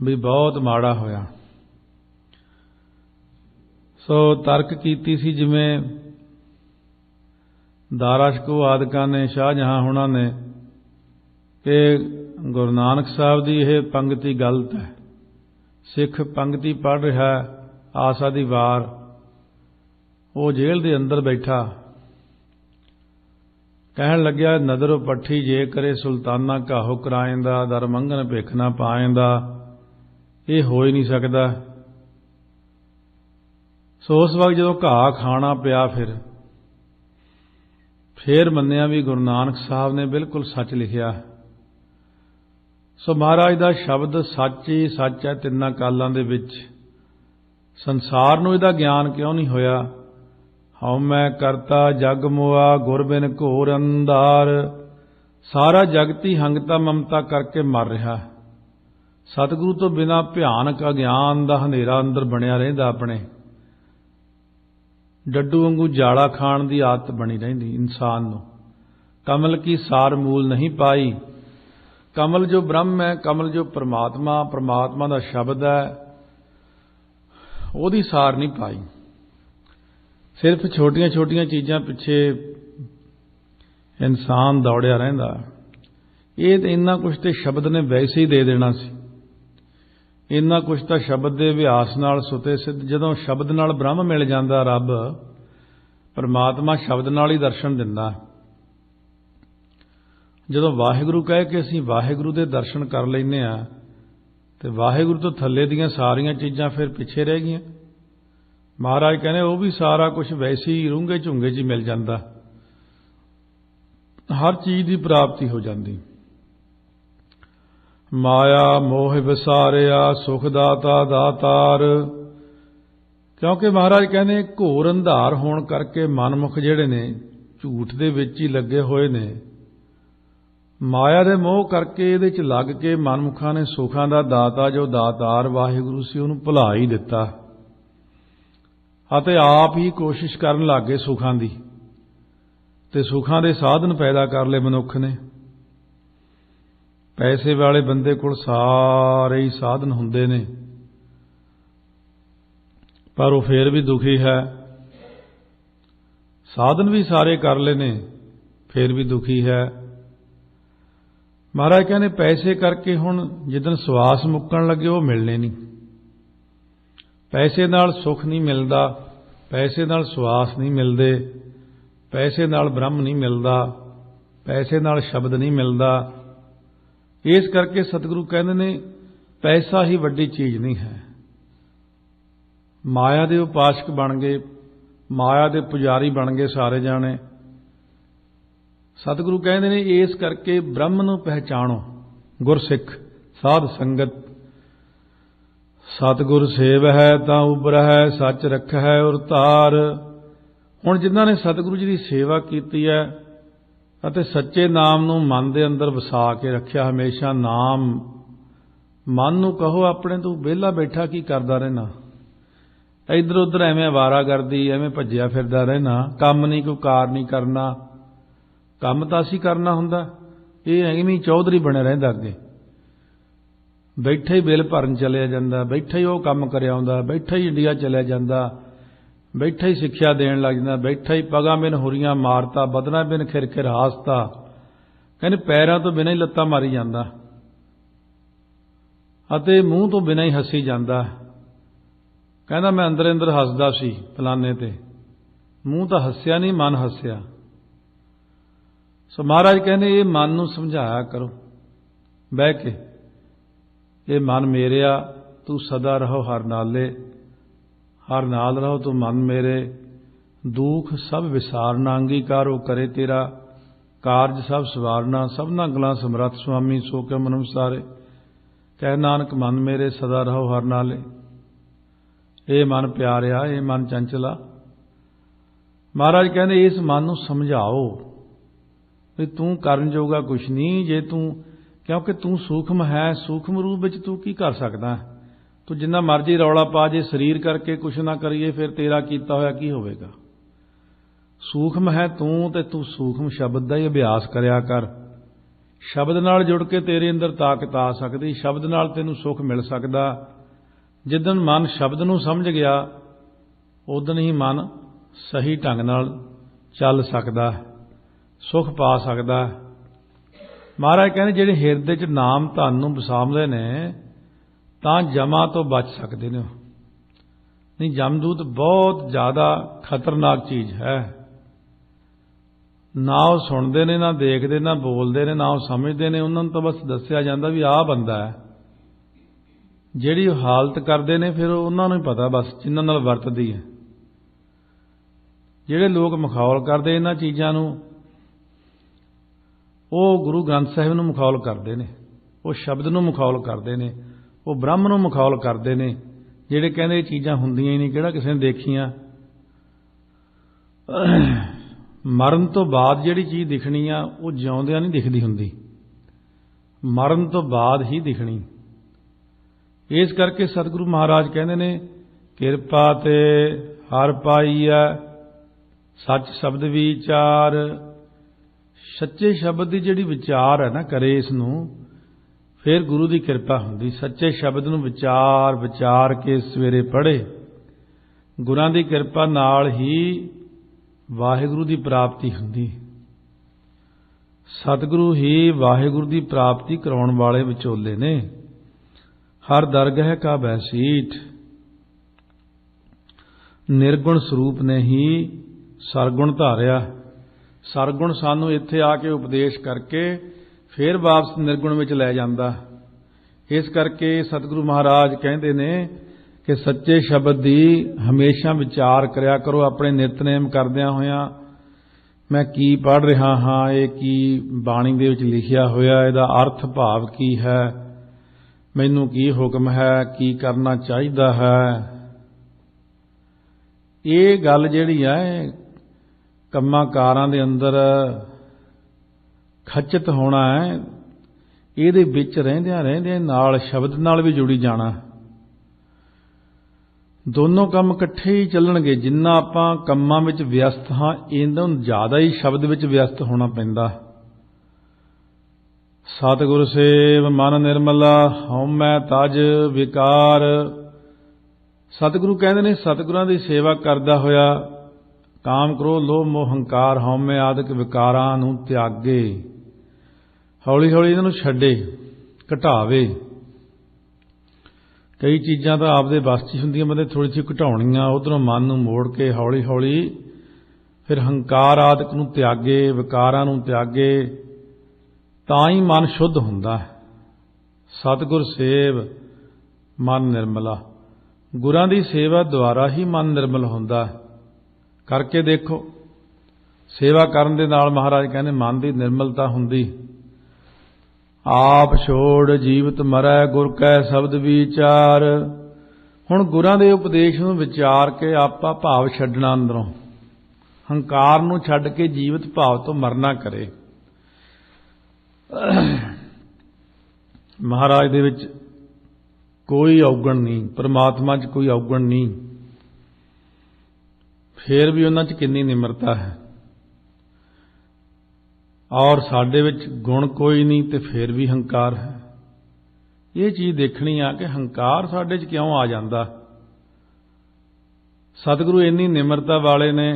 भी बहुत माड़ा होया। सो तर्क कीती सी जिवें दारा शको आदकां ने, शाहजहां हुणां ने, कि गुरु नानक साहब की यह पंक्ति गलत है। सिख पंक्ति पढ़ रहा आसा दी वार, वो जेल के अंदर बैठा कहन लग्या, नदरों पट्ठी जे करे सुल्ताना काहो कराएंदा, दर मंगन भिख ना पाएंदा। ये हो ही नहीं सकता। सो उस वक्त जो घा खाना पिया, फिर मन्निया भी गुरु नानक साहब ने बिल्कुल सच लिखिया। सो महाराज दा शब्द सच ही सच है। तिन्ना कालां दे विच संसार नूं इहदा ज्ञान क्यों नहीं होया? हਉ मैं करता जग मोआ, गुर बिन घोर अंधार। सारा जगती हंगता ममता करके मर रहा। सतगुरु तो बिना भयानक अज्ञान दा हनेरा अंदर बनिया रहिंदा। अपने डड्डू वांगू जाड़ा खाण दी आदत बनी रहिंदी इंसान नूं। कमल की सार मूल नहीं पाई। कमल जो ब्रह्म है, कमल जो परमात्मा, परमात्मा दा शब्द है, ओहदी सार नहीं पाई। सिर्फ छोटियां छोटियां चीज़ां पिछे इंसान दौड़िया रहिंदा। ये तो इन्ना कुछ तो शब्द ने वैसे ही दे देना सी। इन्ना कुछ तो शब्द के अभ्यास नाल सुते सिद्ध। जदों शब्द नाल ब्रह्म मिल जाता, रब परमात्मा शब्द नाल ही दर्शन दिंदा। जदों वाहिगुरू कह के असीं वाहिगुरू दे दर्शन कर लैने आ, ते वाहिगुरू तो थल्ले दीयां सारियां चीज़ां फिर पिछे रह गईयां। महाराज कहने वो भी सारा कुछ वैसे ही रूंगे झुंगे च मिल जाता। हर चीज़ की प्राप्ति हो जाती। माया मोह विसारिया, सुख दाता दातार। क्योंकि महाराज कहने घोर अंधार होण करके मनमुख जिहड़े ने झूठ दे विच ही लगे हुए ने। माया दे मोह करके इहदे च लग के मनमुखां ने सुखां दा दाता जो दातार वाहिगुरू सी उहनूं भुला ही दिता, अते आप ही कोशिश करन लग गए सुखां दी, ते सुखां दे साधन पैदा कर लए मनुख ने। पैसे वाले बंदे कोल सारे ही साधन हुंदे ने, पर वो फिर भी दुखी है। साधन भी सारे कर ले ने, फिर भी दुखी है। महाराज कहने पैसे करके हुण जिदन सवास मुक्कण लगे वो मिलने नहीं। पैसे नाल सुख नहीं मिलता, पैसे नाल सवास नहीं मिलते, पैसे नाल ब्रह्म नहीं मिलता, पैसे नाल शब्द नहीं मिलता। इस करके सतगुरु कहते ने पैसा ही वड्डी चीज़ नहीं है। माया दे उपासक बन गए, माया दे पुजारी बन गए सारे जाने। सतगुरु कहते ने इस करके ब्रह्म नूं पहचानो। गुरसिख साध संगत सतगुर सेव है तां उबर है, सच रख है और तार। हुण जिन्हां ने सतगुरु जी की सेवा की है अते सच्चे नाम नूं मन दे अंदर वसा के रखिया, हमेशा नाम ਮਨ ਨੂੰ ਕਹੋ ਆਪਣੇ ਤੂੰ ਵਿਹਲਾ ਬੈਠਾ ਕੀ ਕਰਦਾ ਰਹਿਣਾ, ਇੱਧਰ ਉੱਧਰ ਐਵੇਂ ਅਵਾਰਾਗਰਦੀ, ਐਵੇਂ ਭੱਜਿਆ ਫਿਰਦਾ ਰਹਿਣਾ, ਕੰਮ ਨਹੀਂ, ਕੋਈ ਕਾਰ ਨਹੀਂ ਕਰਨਾ। ਕੰਮ ਤਾਂ ਅਸੀਂ ਕਰਨਾ ਹੁੰਦਾ, ਇਹ ਐਵੇਂ ਚੌਧਰੀ ਬਣਿਆ ਰਹਿੰਦਾ, ਅੱਗੇ ਬੈਠਾ ਹੀ ਬਿੱਲ ਭਰਨ ਚਲਿਆ ਜਾਂਦਾ, ਬੈਠਾ ਹੀ ਉਹ ਕੰਮ ਕਰਿਆ ਆਉਂਦਾ, ਬੈਠਾ ਹੀ ਇੰਡੀਆ ਚਲਿਆ ਜਾਂਦਾ, ਬੈਠਾ ਹੀ ਸਿੱਖਿਆ ਦੇਣ ਲੱਗ ਜਾਂਦਾ, ਬੈਠਾ ਹੀ ਪਗਾਂ ਬਿਨ ਹੁਰੀਆਂ ਮਾਰਤਾ, ਬਦਨਾਂ ਬਿਨ ਖਿਰਖਿਰ ਹਾਸਤਾ। ਕਹਿੰਦੇ ਪੈਰਾਂ ਤੋਂ ਬਿਨਾਂ ਹੀ ਲੱਤਾਂ ਮਾਰੀ ਜਾਂਦਾ ਅਤੇ ਮੂੰਹ ਤੋਂ ਬਿਨਾਂ ਹੀ ਹੱਸੀ ਜਾਂਦਾ। ਕਹਿੰਦਾ ਮੈਂ ਅੰਦਰ ਅੰਦਰ ਹੱਸਦਾ ਸੀ ਫਲਾਣੇ ਤੇ, ਮੂੰਹ ਤਾਂ ਹੱਸਿਆ ਨਹੀਂ, ਮਨ ਹੱਸਿਆ। ਸੋ ਮਹਾਰਾਜ ਕਹਿੰਦੇ ਇਹ ਮਨ ਨੂੰ ਸਮਝਾਇਆ ਕਰੋ ਬਹਿ ਕੇ, ਇਹ ਮਨ ਮੇਰਿਆ ਤੂੰ ਸਦਾ ਰਹੋ ਹਰ ਨਾਲੇ, ਹਰ ਨਾਲ ਰਹੋ ਤੂੰ ਮਨ ਮੇਰੇ, ਦੁੱਖ ਸਭ ਵਿਸਾਰਨਾ, ਅੰਗੀਕਾਰੋ ਕਰੇ ਤੇਰਾ ਕਾਰਜ ਸਭ ਸਵਾਰਨਾ, ਸਭਨਾ ਗਲਾਂ ਸਮਰੱਥ ਸੁਆਮੀ ਸੋ ਕੇ ਮਨੁ ਵਿਸਾਰੇ। ਕਹਿ ਨਾਨਕ ਮਨ ਮੇਰੇ ਸਦਾ ਰਹੋ ਹਰ ਨਾਲੇ। ਇਹ ਮਨ ਪਿਆਰਿਆ, ਇਹ ਮਨ ਚੰਚਲਾ। ਮਹਾਰਾਜ ਕਹਿੰਦੇ ਇਸ ਮਨ ਨੂੰ ਸਮਝਾਓ ਵੀ ਤੂੰ ਕਰਨ ਜੋਗਾ ਕੁਛ ਨਹੀਂ, ਜੇ ਤੂੰ, ਕਿਉਂਕਿ ਤੂੰ ਸੂਖਮ ਹੈ, ਸੂਖਮ ਰੂਪ ਵਿੱਚ ਤੂੰ ਕੀ ਕਰ ਸਕਦਾ? ਤੂੰ ਜਿੰਨਾ ਮਰਜ਼ੀ ਰੌਲਾ ਪਾ, ਜੇ ਸਰੀਰ ਕਰਕੇ ਕੁਛ ਨਾ ਕਰੀਏ ਫਿਰ ਤੇਰਾ ਕੀਤਾ ਹੋਇਆ ਕੀ ਹੋਵੇਗਾ? ਸੂਖਮ ਹੈ ਤੂੰ, ਤੇ ਤੂੰ ਸੂਖਮ ਸ਼ਬਦ ਦਾ ਹੀ ਅਭਿਆਸ ਕਰਿਆ ਕਰ। ਸ਼ਬਦ ਨਾਲ ਜੁੜ ਕੇ ਤੇਰੇ ਅੰਦਰ ਤਾਕਤ ਆ ਸਕਦੀ, ਸ਼ਬਦ ਨਾਲ ਤੈਨੂੰ ਸੁੱਖ ਮਿਲ ਸਕਦਾ। ਜਿੱਦਣ ਮਨ ਸ਼ਬਦ ਨੂੰ ਸਮਝ ਗਿਆ ਉਦਣ ਹੀ ਮਨ ਸਹੀ ਢੰਗ ਨਾਲ ਚੱਲ ਸਕਦਾ, ਸੁੱਖ ਪਾ ਸਕਦਾ। ਮਹਾਰਾਜ ਕਹਿੰਦੇ ਜਿਹੜੇ ਹਿਰਦੇ 'ਚ ਨਾਮ ਧਨ ਨੂੰ ਵਸਾਉਂਦੇ ਨੇ ਤਾਂ ਜਮਾਂ ਤੋਂ ਬਚ ਸਕਦੇ ਨੇ। ਨਹੀਂ, ਜਮਦੂਤ ਬਹੁਤ ਜ਼ਿਆਦਾ ਖਤਰਨਾਕ ਚੀਜ਼ ਹੈ। ਨਾ ਉਹ ਸੁਣਦੇ ਨੇ, ਨਾ ਦੇਖਦੇ, ਨਾ ਬੋਲਦੇ ਨੇ, ਨਾ ਉਹ ਸਮਝਦੇ ਨੇ। ਉਹਨਾਂ ਨੂੰ ਤਾਂ ਬਸ ਦੱਸਿਆ ਜਾਂਦਾ ਵੀ ਆਹ ਬੰਦਾ ਹੈ। ਜਿਹੜੀ ਉਹ ਹਾਲਤ ਕਰਦੇ ਨੇ ਫਿਰ ਉਹਨਾਂ ਨੂੰ ਹੀ ਪਤਾ, ਬਸ ਜਿਨ੍ਹਾਂ ਨਾਲ ਵਰਤਦੀ ਹੈ। ਜਿਹੜੇ ਲੋਕ ਮਖੌਲ ਕਰਦੇ ਇਹਨਾਂ ਚੀਜ਼ਾਂ ਨੂੰ, ਉਹ ਗੁਰੂ ਗ੍ਰੰਥ ਸਾਹਿਬ ਨੂੰ ਮਖੌਲ ਕਰਦੇ ਨੇ, ਉਹ ਸ਼ਬਦ ਨੂੰ ਮਖੌਲ ਕਰਦੇ ਨੇ, ਉਹ ਬ੍ਰਹਮ ਨੂੰ ਮਖੌਲ ਕਰਦੇ ਨੇ। ਜਿਹੜੇ ਕਹਿੰਦੇ ਇਹ ਚੀਜ਼ਾਂ ਹੁੰਦੀਆਂ ਹੀ ਨਹੀਂ, ਕਿਹੜਾ ਕਿਸੇ ਨੇ ਦੇਖੀਆਂ? ਮਰਨ ਤੋਂ ਬਾਅਦ ਜਿਹੜੀ ਚੀਜ਼ ਦਿਖਣੀ ਆ ਉਹ ਜਿਉਂਦਿਆਂ ਨਹੀਂ ਦਿਖਦੀ ਹੁੰਦੀ, ਮਰਨ ਤੋਂ ਬਾਅਦ ਹੀ ਦਿਖਣੀ। ਇਸ ਕਰਕੇ ਸਤਿਗੁਰੂ ਮਹਾਰਾਜ ਕਹਿੰਦੇ ਨੇ ਕਿਰਪਾ ਤੇ ਹਰ ਪਾਈਐ ਸੱਚ ਸ਼ਬਦ ਵਿਚਾਰ। ਸੱਚੇ ਸ਼ਬਦ ਦੀ ਜਿਹੜੀ ਵਿਚਾਰ ਹੈ ਨਾ ਕਰੇ ਇਸ ਨੂੰ, ਫਿਰ ਗੁਰੂ ਦੀ ਕਿਰਪਾ ਹੁੰਦੀ। ਸੱਚੇ ਸ਼ਬਦ ਨੂੰ ਵਿਚਾਰ ਕੇ ਸਵੇਰੇ ਪੜ੍ਹੇ, ਗੁਰਾਂ ਦੀ ਕਿਰਪਾ ਨਾਲ ਹੀ ਵਾਹਿਗੁਰੂ ਦੀ ਪ੍ਰਾਪਤੀ ਹੁੰਦੀ। ਸਤਿਗੁਰੂ ਹੀ ਵਾਹਿਗੁਰੂ ਦੀ ਪ੍ਰਾਪਤੀ ਕਰਾਉਣ ਵਾਲੇ ਵਿਚੋਲੇ ਨੇ। ਹਰ ਦਰਗਹਿ ਕਾ ਬੈਸੀਠ, ਨਿਰਗੁਣ ਸਰੂਪ ਨੇ ਹੀ ਸਰਗੁਣ ਧਾਰਿਆ। ਸਰਗੁਣ ਸਾਨੂੰ ਇੱਥੇ ਆ ਕੇ ਉਪਦੇਸ਼ ਕਰਕੇ ਫਿਰ ਵਾਪਸ ਨਿਰਗੁਣ ਵਿੱਚ ਲੈ ਜਾਂਦਾ। ਇਸ ਕਰਕੇ ਸਤਿਗੁਰੂ ਮਹਾਰਾਜ ਕਹਿੰਦੇ ਨੇ ਕਿ ਸੱਚੇ ਸ਼ਬਦ ਦੀ ਹਮੇਸ਼ਾ ਵਿਚਾਰ ਕਰਿਆ ਕਰੋ। ਆਪਣੇ ਨਿਤਨੇਮ ਕਰਦਿਆਂ ਹੋਇਆਂ ਮੈਂ ਕੀ ਪੜ੍ਹ ਰਿਹਾ ਹਾਂ, ਇਹ ਕੀ ਬਾਣੀ ਦੇ ਵਿੱਚ ਲਿਖਿਆ ਹੋਇਆ, ਇਹਦਾ ਅਰਥ ਭਾਵ ਕੀ ਹੈ, ਮੈਨੂੰ ਕੀ ਹੁਕਮ ਹੈ, ਕੀ ਕਰਨਾ ਚਾਹੀਦਾ ਹੈ। ਇਹ ਗੱਲ ਜਿਹੜੀ ਹੈ ਕੰਮਾਂ ਕਾਰਾਂ ਦੇ ਅੰਦਰ ਖਚਿਤ ਹੋਣਾ ਹੈ, ਇਹਦੇ ਵਿੱਚ ਰਹਿੰਦਿਆਂ ਨਾਲ ਸ਼ਬਦ ਨਾਲ ਵੀ ਜੁੜੀ ਜਾਣਾ। ਦੋਨੋਂ ਕੰਮ ਇਕੱਠੇ ਹੀ ਚੱਲਣਗੇ। ਜਿੰਨਾ ਆਪਾਂ ਕੰਮਾਂ ਵਿੱਚ ਵਿਅਸਤ ਹਾਂ, ਇਹਨਾਂ ਨੂੰ ਜ਼ਿਆਦਾ ਹੀ ਸ਼ਬਦ ਵਿੱਚ ਵਿਅਸਤ ਹੋਣਾ ਪੈਂਦਾ। ਸਤਿਗੁਰ ਸੇਵ ਮਨ ਨਿਰਮਲਾ, ਹਉਮੈ ਤਜ ਵਿਕਾਰ। ਸਤਿਗੁਰੂ ਕਹਿੰਦੇ ਨੇ ਸਤਿਗੁਰਾਂ ਦੀ ਸੇਵਾ ਕਰਦਾ ਹੋਇਆ ਕਾਮ, ਕ੍ਰੋਧ, ਲੋਭ, ਮੋਹ, ਹੰਕਾਰ, ਹਉਮੈ ਆਦਿਕ ਵਿਕਾਰਾਂ ਨੂੰ ਤਿਆਗੇ। ਹੌਲੀ ਹੌਲੀ ਇਹਨਾਂ ਨੂੰ ਛੱਡੇ, ਘਟਾਵੇ। ਕਈ ਚੀਜ਼ਾਂ ਤਾਂ ਆਪਦੇ ਵੱਸ 'ਚ ਹੁੰਦੀਆਂ, ਬੰਦੇ ਥੋੜ੍ਹੀ ਜਿਹੀ ਘਟਾਉਣੀਆਂ। ਉੱਧਰੋਂ ਮਨ ਨੂੰ ਮੋੜ ਕੇ ਹੌਲੀ ਹੌਲੀ ਫਿਰ ਹੰਕਾਰ ਆਦਿਕ ਨੂੰ ਤਿਆਗੇ, ਵਿਕਾਰਾਂ ਨੂੰ ਤਿਆਗੇ, ਤਾਂ ਹੀ ਮਨ ਸ਼ੁੱਧ ਹੁੰਦਾ। ਸਤਿਗੁਰ ਸੇਵ ਮਨ ਨਿਰਮਲਾ, ਗੁਰਾਂ ਦੀ ਸੇਵਾ ਦੁਆਰਾ ਹੀ ਮਨ ਨਿਰਮਲ ਹੁੰਦਾ। ਕਰਕੇ ਦੇਖੋ, ਸੇਵਾ ਕਰਨ ਦੇ ਨਾਲ ਮਹਾਰਾਜ ਕਹਿੰਦੇ ਮਨ ਦੀ ਨਿਰਮਲਤਾ ਹੁੰਦੀ। ਆਪ ਛੋੜ ਜੀਵਤ ਮਰੈ, ਗੁਰ ਕੈ ਸ਼ਬਦ ਵਿਚਾਰ। ਹੁਣ ਗੁਰਾਂ ਦੇ ਉਪਦੇਸ਼ ਨੂੰ ਵਿਚਾਰ ਕੇ ਆਪਾ ਭਾਵ ਛੱਡਣਾ, ਅੰਦਰੋਂ ਹੰਕਾਰ ਨੂੰ ਛੱਡ ਕੇ ਜੀਵਤ ਭਾਵ ਤੋਂ ਮਰਨਾ ਕਰੇ। ਮਹਾਰਾਜ ਦੇ ਵਿੱਚ कोई औगण नहीं, परमात्मा 'ਚ कोई औगण नहीं, फिर भी उन्हां 'ਚ कितनी निमरता है। और साडे विच गुण कोई नहीं तो फिर भी हंकार है। ये चीज़ देखनी आ कि हंकार साडे 'ਚ क्यों आ जाता। सतगुरु इन्नी निमरता वाले ने,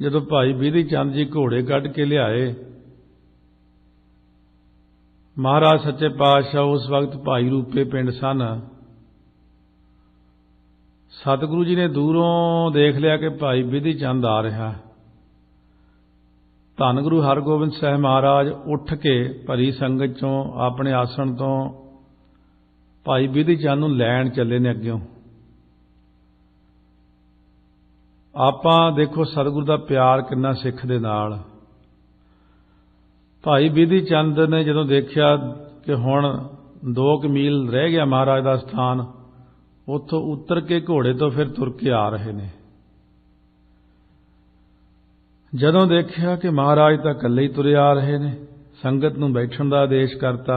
जदों भाई बिधि चंद जी घोड़े कढ़ के लियाए, महाराज सच्चे पातशाह उस वक्त भाई रूपे पिंड सन। सतगुरु जी ने दूरों देख लिया कि भाई बिधि चंद आ रहा। धन गुरु हरगोबिंद साहब महाराज उठ के भरी संगत चों अपने आसन तो भाई बिधि चंद नूं लैण चले ने अग्गों। आपां देखो सतगुरु दा प्यार किन्ना सिख दे नाल। भाई बिधि चंद ने जदों देखिया कि हुण 2 मील रह गया महाराज का स्थान, उत्थों उतर के घोड़े तो फिर तुर के आ रहे ने। जदों देखिया कि महाराज तो कल्ले ही तुरे आ रहे ने, संगत नूं बैठण दा आदेश करता।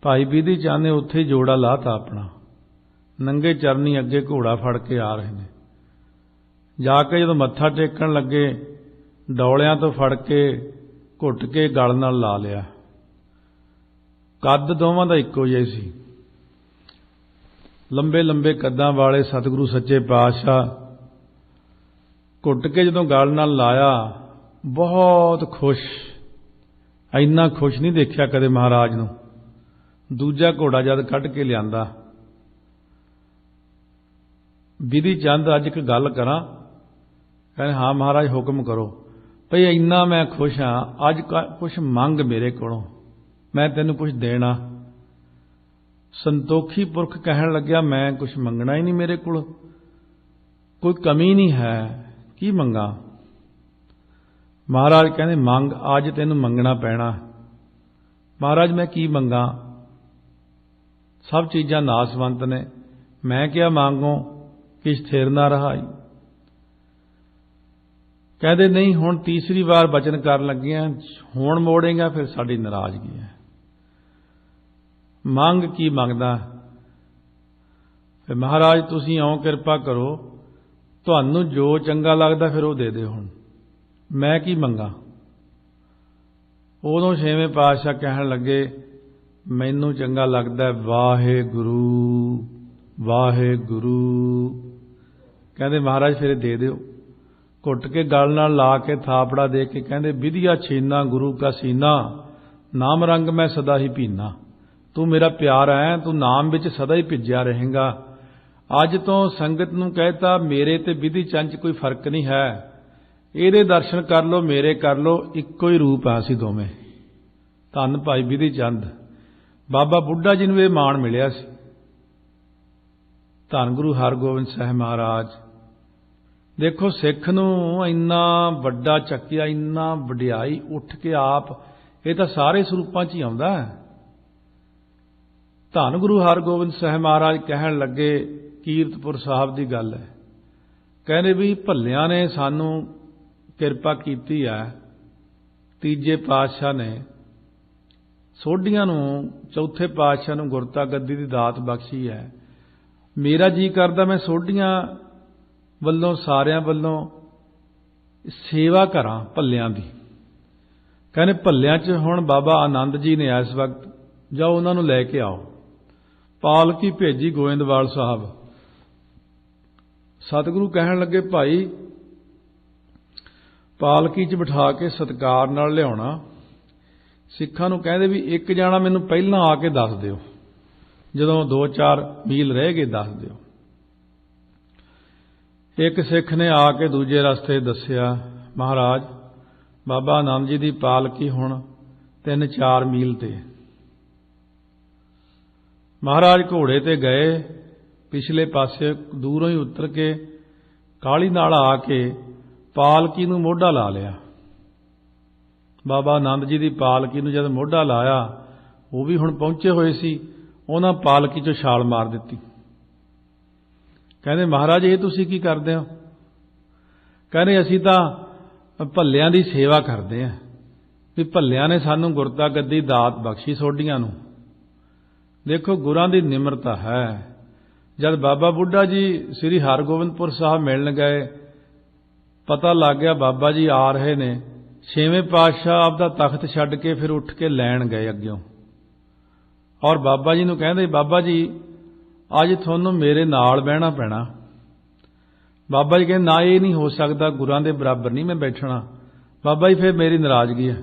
भाई बिधि चंद ने उत्थे ही जोड़ा लाता अपना, नंगे चरनी अगे घोड़ा फड़ के आ रहे ने। जाके जदों मत्था टेकण लगे, डौलियां तो फड़ के घुट के गल नाल ला लिया। कद दोवां दा इक्को जिहा सी, लंबे लंबे कद्दां वाले सतगुरु सच्चे पातशाह घुट के जदों गल नाल लाया, बहुत खुश, इन्ना खुश नहीं देखिया कदे महाराज नूं। दूजा घोड़ा जद कढ़ के लियांदा, बिधि चंद अज एक गल करां, कहने हाँ महाराज हुक्म करो। भई इन्ना मैं खुश हाँ, अज कुछ मंग मेरे कोलों, मैं तेनू कुछ देना। संतोखी पुरख कहन लग्या मैं कुछ मंगना ही नहीं, मेरे कोल कोई कमी नहीं है, की मंगा। महाराज कहने मंग, अज तेनू मंगना पैना। महाराज मैं की मंगा, सब चीज़ां नासवंत ने, मैं क्या मांगो किश थिर ना रहाई। कहते नहीं हुण तीसरी बार बचन कर लगे हैं, हुण मोड़ेगा फिर साड़ी नाराजगी है। मंग की मंगदा, फिर महाराज तुसीं आओ किरपा करो, तुहानू जो चंगा लगदा फिर वो दे दे। हुण मैं की मंगा। उदों छेवें पातशाह कहण लगे मैनू चंगा लगदा वाहेगुरू वाहेगुरू। कहते महाराज फिर दे दिओ। घुट के गल नाल ला के थापड़ा दे के कहते विधिया छीना गुरु का सीना, नाम रंग मैं सदा ही पीना। तू मेरा प्यार है, तू नाम विच सदा ही भिज्या रहेगा। अज तो संगत नूं कहता मेरे ते विधि चंद कोई फर्क नहीं है, ਇਹਦੇ दर्शन कर लो मेरे कर लो, इक्को ही रूप है असीं दोवें। धन भाई विधि चंद, बाबा बुढ़ा जी नूं इह माण मिलिया सी। धन गुरु हरगोबिंद साहब महाराज देखो सिख नूं इन्ना वड्डा चक्किया, इन्ना वडियाई उठ के आप, ये तो सारे स्वरूपां च ही आउंदा है। धन गुरु हरगोबिंद साहब महाराज कहण लगे कीरतपुर साहब की गल है, कहने भी भल्लियां ने सानू किरपा कीती है, तीजे पातशाह ने सोढियां नूं चौथे पातशाह नूं गुरता गद्दी की दात बख्शी है। मेरा जी करदा मैं सोढियां वल्लों सारियां वल्लों सेवा करां भल्लियां दी। कहने भल्लियां च हुण बाबा आनंद जी ने इस वक्त जाओ उन्हां नूं लैके आओ। पालकी भेजी गोविंदवाल साहब। सतगुरु कहण लगे भाई पालकी च बिठा के सत्कार नाल लियाउणा। सिखां नूं कहंदे भी एक जाना मैनूं पहलां आके दस दिओ, जदों 2-4 मील रह गए दस दिओ। एक सिख ने आके दूजे रस्ते दस्सिया महाराज बाबा आनंद जी की पालकी हुण 3-4 मील ते। महाराज घोड़े ते गए, पिछले पासे दूरों ही उतर के काली नाल आके पालकी नूं मोढा ला लिया। बाबा आनंद जी की पालकी नूं जद मोढा लाया, वो भी हुण पहुंचे हुए सी, उन्हां पालकी चों छाल मार दित्ती। कहंदे महाराज ये तुसीं की करदे हो? कहंदे असीं तां भल्लियां दी सेवा करदे हां, भी भल्लियां ने सानूं गुरता गद्दी दात बख्शी सोढियां नूं, देखो गुरां दी निमरता है। जब बाबा बुढ़ा जी श्री हरगोबिंदपुर साहब मिलन गए, पता लग गया बाबा जी आ रहे ने, छेवें पातशाह आपदा तख्त छड्ड के फिर उठ के लैण गए अग्गों और बाबा जी नूं कहंदे, बाबा जी अज तुहानूं मेरे नाल बहना पैना। बाबा जी कहंदे ना, ये नहीं हो सकता, गुरां दे बराबर नहीं मैं बैठना। बाबा जी फिर मेरी नाराजगी है,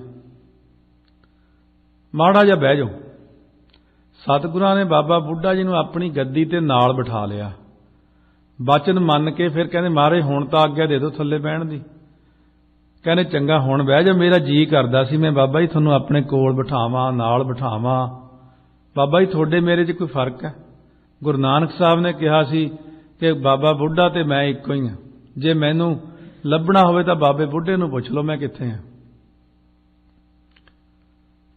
माड़ा जिहा बह जाओ। सतगुरां ने बाबा बुढ़ा जी नूं अपनी गद्दी ते नाल बिठा लिया। वचन मन के फिर कहंदे, महाराज हुण तां आग्या दे दो थल्ले बहण दी। कहने चंगा हुण बह जा, मेरा जी करदा सी मैं बाबा जी तुहानूं अपने कोल बिठावां, नाल बिठावां। बाबा जी थोड़े मेरे च कोई फर्क है? गुरु नानक साहब ने कहा सी कि बाबा बुढ़ा ते मैं इक्को ही हां, जे मैनूं लभना होवे तां बाबे बुढ़े नूं पुछ लो मैं कित्थे हां।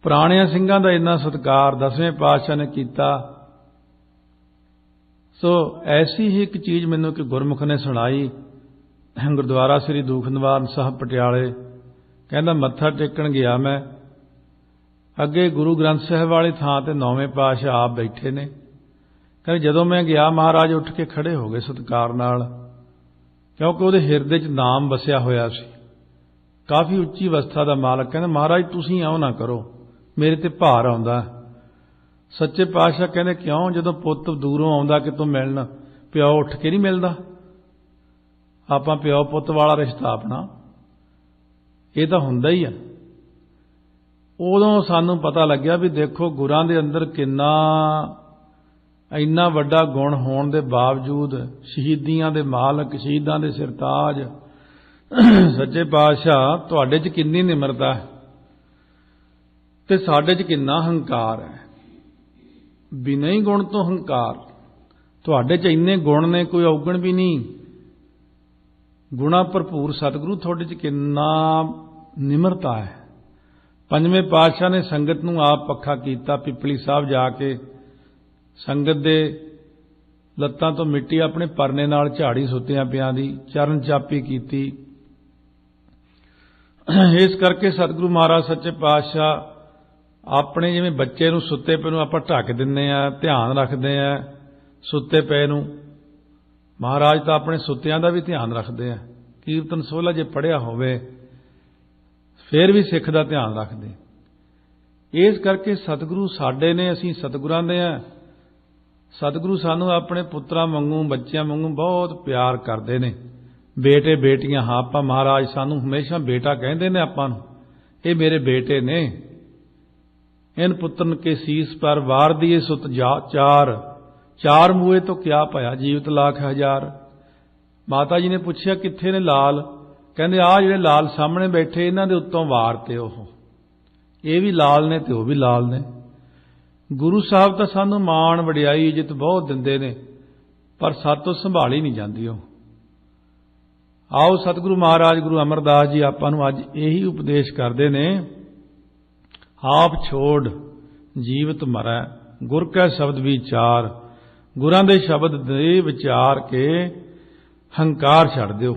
पुराणियां ਸਿੰਘਾਂ ਦਾ इन्ना सत्कार 10वें पातशाह ने किया। सो ऐसी ही एक चीज़ मैनूं कि गुरमुख ने सुनाई। गुरुद्वारा श्री दुख निवारण साहब पटियाले, कहंदा मत्था टेकण गया मैं, अगे गुरु ग्रंथ साहिब वाली थां ते 9वें पातशाह आप बैठे ने। कहंदे जदों मैं गया महाराज उठ के खड़े हो गए सत्कार नाल, क्योंकि उहदे हिरदे च नाम वसिया होया सी। काफ़ी उच्ची अवस्था दा मालक। कहंदे महाराज तुसीं आओ ना करो, मेरे ते भार आउंदा। सच्चे पातशाह कहंदे क्यों? जदों पुੱਤ दूरों आउंदा कितों मिलण, प्यो उठ के नहीं मिलदा? आपां प्यो पुੱਤ वाला रिश्ता अपना ये तां हुंदा ही आ। उदों सानूं पता लग्या भी देखो गुरां दे अंदर किन्ना इन्ना वड्डा गुण होण दे बावजूद शहीदियां दे मालक, शहीदां दे सिरताज सच्चे पातशाह तुहाडे च किन्नी निमरता है ते साडे च किन्ना हंकार है। बिना ही गुण तो हंकार, तुहाडे च इन्ने गुण ने कोई औगण भी नहीं। गुणा भरपूर सतगुरु तुहाडे च किन्ना निमरता है। पंजवें पातशाह ने संगत नूं आप पक्खा कीता। पिपली साहब जाके संगत दे लत्तां तो मिट्टी अपने परने नाल झाड़ी सुत्तियां पियां दी चरण चापी कीती। इस करके सतगुरु महाराज सच्चे पातशाह अपने जिवें बच्चे नूं सुत्ते पे नूं आपां ढक दिंदे आ, ध्यान रखदे आ, सुत्ते पे नूं महाराज तां अपने सुत्तियां दा भी ध्यान रखदे आ। कीर्तन सोहला जे पढ़िया होवे फिर भी सिख दा ध्यान रखदे। इस करके सतगुरु साडे ने, असीं सतगुरां दे आ। सतगुरु सानूं अपने पुत्रां वांगू, बच्चियां वांगू बहुत प्यार करदे ने। बेटे बेटियां हाँ, आपां महाराज सानूं हमेशा बेटा कहंदे ने आपां नूं, ये मेरे बेटे ने। इन पुत्रन के शीस पर वार दिए सुत चार, चार मुए तो क्या पाया जीवत लाख हजार। माता जी ने पूछया कित्थे ने लाल? कहंदे आ जिहड़े लाल सामने बैठे इन्हां दे उत्तों वार ते ओह, ये भी लाल ने ते ओह भी लाल ने। गुरु साहब तां सानूं माण वडियाई इज्जत बहुत दिंदे ने, पर सातों संभाली नहीं जाती ओह। आओ सतगुरु महाराज गुरु अमरदास जी आपां नूं अज यही उपदेश करदे ने, आप छोड़ जीवत मरै गुर कै शब्द विचार। गुरां दे शब्द दे विचार के हंकार छड़ दिओ,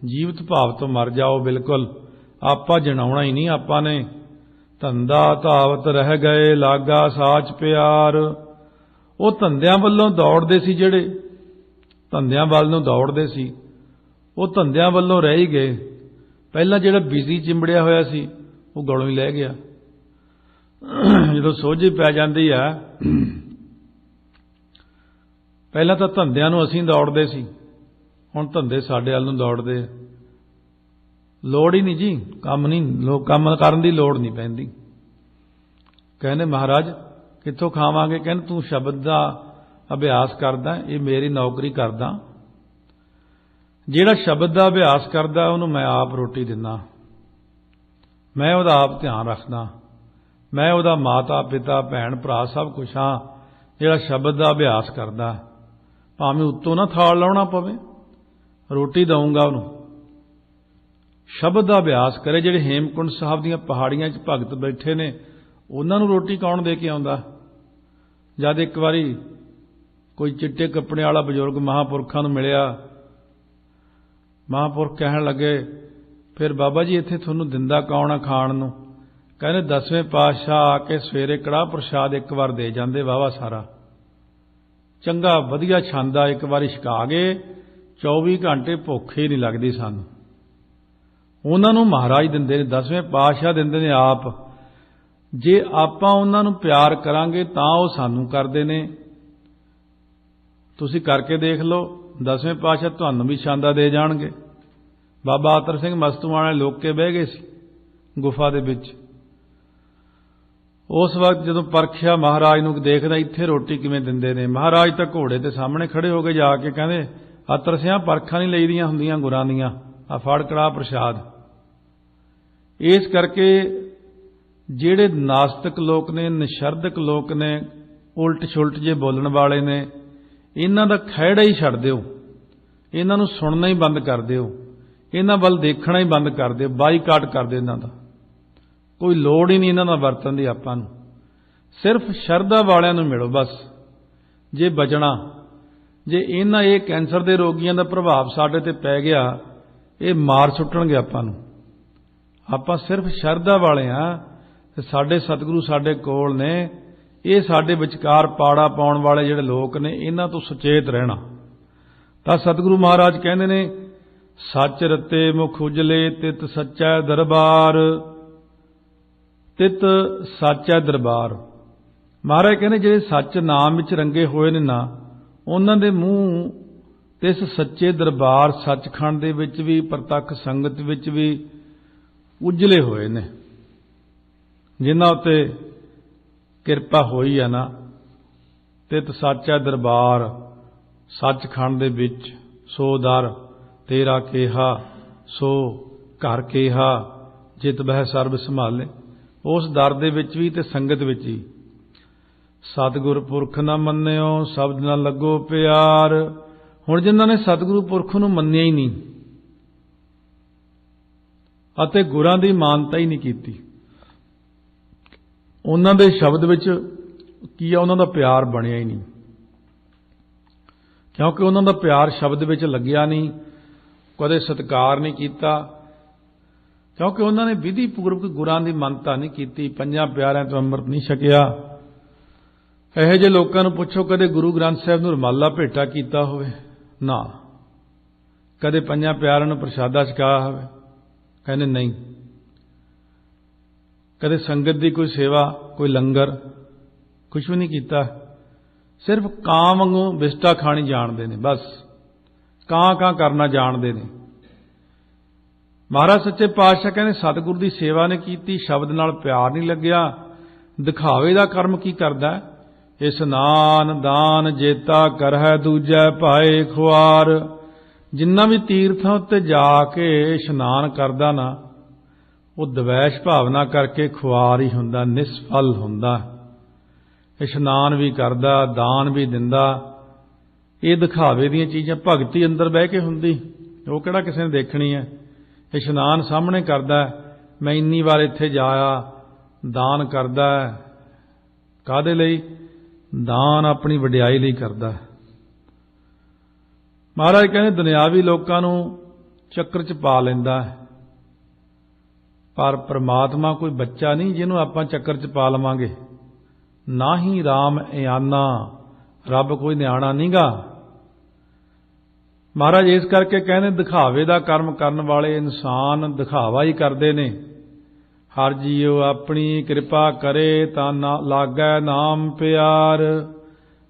जीवत भाव तो मर जाओ बिल्कुल। आपा जनाउणा ही नहीं, आपा ने धंधा धावत रह गए लागा साच प्यार। वो धंधियां वल्लों दौड़दे सी, जिहड़े धंधियां वल नूं दौड़दे सी वो धंधियां वल्लों रह ही गए। पहला जिहड़ा बिजी चिंबड़िया होया सी वो गलों ही लै गया। जो सोझी पै जाती है, पहला तो धंधियां नूं असीं दौड़दे सी, हुण धंधे साडे वल नूं दौड़दे। लोड़ ही नहीं जी, काम नहीं, काम करन दी लोड़ नहीं पैंदी। कहने महाराज कित्थों खावांगे? कहने तू शब्द दा अभ्यास करदा, ये मेरी नौकरी करदा। जिहड़ा शब्द दा अभ्यास करदा उहनूं मैं आप रोटी दिंदा, मैं उहदा आप ध्यान रखदा, मैं उहदा माता पिता भैण भरा सब कुछ हाँ। जिहड़ा शब्द दा अभ्यास करदा, भावें उत्तों ना थाल लाउणा पवे, रोटी दऊंगा उहनूं। शब्द दा अभ्यास करे। जिहड़े हेमकुंड साहब दीयां पहाड़ियां 'च भगत बैठे ने, उन्हां नूं रोटी कौन दे के आउंदा? जद एक वारी कोई चिट्टे कपड़े वाला बजुर्ग महापुरखां नूं मिलिया, महापुरख कहण लगे फिर बाबा जी इत्थे तुहानूं दिंदा कौन आ खाण नूं? कहने 10वें पातशाह आके सवेरे कड़ाह प्रसाद एक बार दे जाते वाहवा सारा चंगा वधिया छांदा एक बार छका गए 24 घंटे भुख ही नहीं लगती सानू उन्होंने महाराज दिंदे ने 10वें पातशाह दिंदे ने आप जे आपां उन्हां नूं प्यार करांगे तां ओह सानू करदे ने तुसीं करके देख लो 10वें पातशाह तुहानूं भी छांदा दे जाणगे। बाबा आतर सिंह मस्तूआणे लोक के बह गए सी गुफा दे विच उस वक्त जदों परखिया महाराज नूं देखदा इत्थे रोटी किवें दिंदे ने महाराज तां घोड़े ते सामने खड़े हो गए जाके कहंदे आतर सिंह परखां नहीं लईदियां हुंदियां गुरां दीयां आ फड़ कड़ाह प्रसाद। इस करके ਜਿਹੜੇ नास्तिक लोग ने निशरदक लोग ने उल्ट छुलट जे बोलण वाले ने इन्हां दा खैड़ा ही छड्ड दिओ इन्हां नूं सुणना ही बंद कर दिओ इन्हां वल देखना ही बंद कर दिओ बाईकाट कर दिओ इन्हां दा कोई लोड़ ही नहीं इन्हां दा वरतन दी आपां नूं सिर्फ शरधा वालिआं नूं मिलो बस जे बचना जे इन्हां ये कैंसर दे रोगियां दा प्रभाव साडे ते पै गया ये मार सुट्टणगे आपां नूं आपां सिर्फ शरधा वाले हां साडे सतगुरु साडे कोल ने ये साडे विचकार पाड़ा पाउण वाले जिहड़े लोक ने इन्हां तों सुचेत रहना। तां सतगुरु महाराज कहंदे ने सच रते मुख उजले तित सच्चै दरबार तित सच्चै दरबार। महाराज कहंदे जिहड़े सच नाम विच रंगे होए ने ना उन्हां दे मूँह तिस सच्चे दरबार सचखंड दे विच भी प्रतੱਖ संगत विच भी उजले होए ने जिन्हां उत्ते किरपा होई है ना तित सच्चा दरबार सचखंड दे विच सो दर तेरा केहा सो घर केहा जित बह सर्ब संभाले उस दर दे विच भी ते संगत विच ही सतगुर पुरख ना मन्नियो शब्द ना लगो प्यार। हुण जिन्हां ने सतगुरु पुरख नूं मन्निया ही नहीं अते गुरां दी मानता ही नहीं कीती उन्हां दे शब्द विच की आ उन्हां दा प्यार बनिया ही नहीं क्योंकि उन्हां दा प्यार शब्द विच लग्या नहीं कदे सत्कार नहीं कीता क्योंकि उन्हां ने विधि पूर्वक गुरां दी मानता नहीं कीती पंजां प्यारिਆਂ तो अमृत नहीं छकिया। ਇਹੋ ਜਿਹੇ लोगों ਨੂੰ पुछो कदे गुरु ग्रंथ साहिब ਨੂੰ ਰਮਾਲਾ ਭੇਟਾ ਕੀਤਾ ਹੋਵੇ ना कदे पंजां प्यारिਆਂ ਨੂੰ प्रसादा छकाया होवे कहने नहीं कदे संगत की कोई सेवा कोई लंगर कुछ भी नहीं किया सिर्फ कां वांगू बिस्टा खानी जानते हैं बस कां करना जानते हैं। महाराज सच्चे पातशाह कहने सतगुरु की सेवा ने की शब्द नाल प्यार नहीं लग्या दिखावे का कर्म की करदा इशनान दान जेता कर है दूजा पाए खुआर। जिन्ना भी तीर्थां उत्ते जाके इशनान करदा ना वो द्वैश भावना करके खुआर ही हुंदा निष्फल हुंदा इशनान भी करदा दान भी दिंदा ये दिखावे दीयां चीज़ां भगती अंदर बह के हुंदी वो किहड़ा किसी ने देखनी है इशनान सामने करदा मैं इन्नी बार इत्थे जाया दान करदा काहदे लई दान अपनी वडियाई लई करदा। महाराज कहंदे दुनियावी लोकां नूं चक्कर च पा लैंदा पर परमात्मा कोई बच्चा नहीं जिन्हों आपां चक्कर च पा लवांगे ना ही राम इयाना रब कोई न्याणा नहींगा। महाराज इस करके कहने दिखावे का कर्म करने वाले इंसान दिखावा ही करते ने हर जीओ अपनी कृपा करे तां ना लागै नाम प्यार।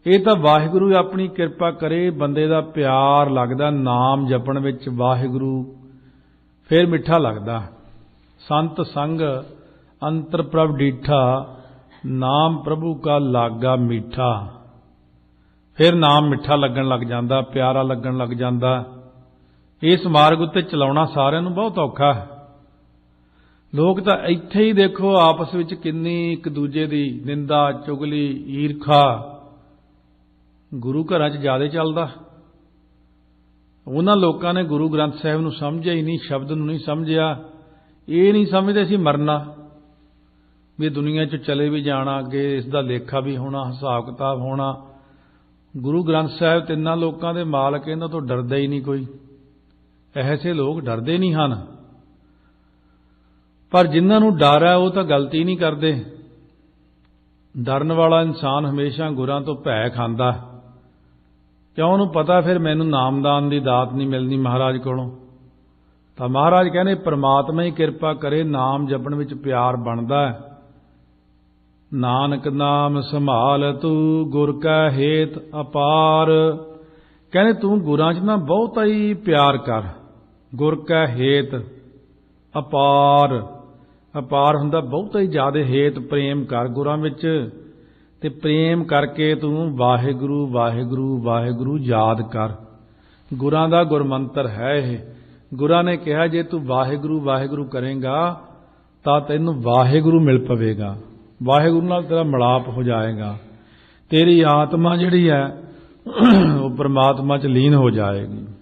ये तो वाहिगुरु अपनी कृपा करे बंदे का प्यार लगदा नाम जपण विच वाहिगुरु फिर मिठा लगदा संत संग अंतर प्रभ डीठा नाम प्रभु का लागा मीठा फिर नाम मिठा लगन लग जाता प्यारा लगन लग जाता। इस मार्ग उत्ते चलाउणा सारिआं नूं बहुत औखा है। लोग तो इत्थे ही देखो आपस विच किन्नी एक दूजे की निंदा चुगली ईरखा गुरु घरां च ज़्यादा चलदा। उन्हां लोकां ने गुरु ग्रंथ साहिब नूं समझिया ही नहीं शब्द नूं नहीं समझिया ये नहीं समझते असीं मरना भी दुनिया च चले भी जाना अगे इसका लेखा भी होना हिसाब किताब होना। गुरु ग्रंथ साहिब तिन्नां लोकां दे मालक इन्हां तो डरदा ही नहीं कोई ऐसे लोग डरदे नहीं हैं। पर जिन्हां नूं डर है वो तो गलती नहीं करते। डरन वाला इंसान हमेशा गुरां तो भै खांदा, क्यों उहनूं पता फिर मैनूं नामदान की दात नहीं मिलनी महाराज कोलों। तो महाराज कहने परमात्मा ही किरपा करे, नाम जपण विच प्यार बनदा है। नानक नाम संभाल तू गुर कै हेत अपार। कहने तू गुरां च ना बहुता ही प्यार कर, गुर कै हेत अपार। अपार हुंदा बहुता ही ज्यादा, हेत प्रेम कर गुरां विच, ते प्रेम करके तू वाहिगुरू वाहिगुरू वाहिगुरू याद कर। गुरां दा गुरमंत्र है यह। गुरां ने कहा जे तू वाहिगुरू वाहिगुरू करेगा तां तैनूं वाहिगुरू मिल पवेगा, वाहिगुरू नाल तेरा मिलाप हो जाएगा, तेरी आत्मा जिहड़ी है वो परमात्मा च लीन हो जाएगी।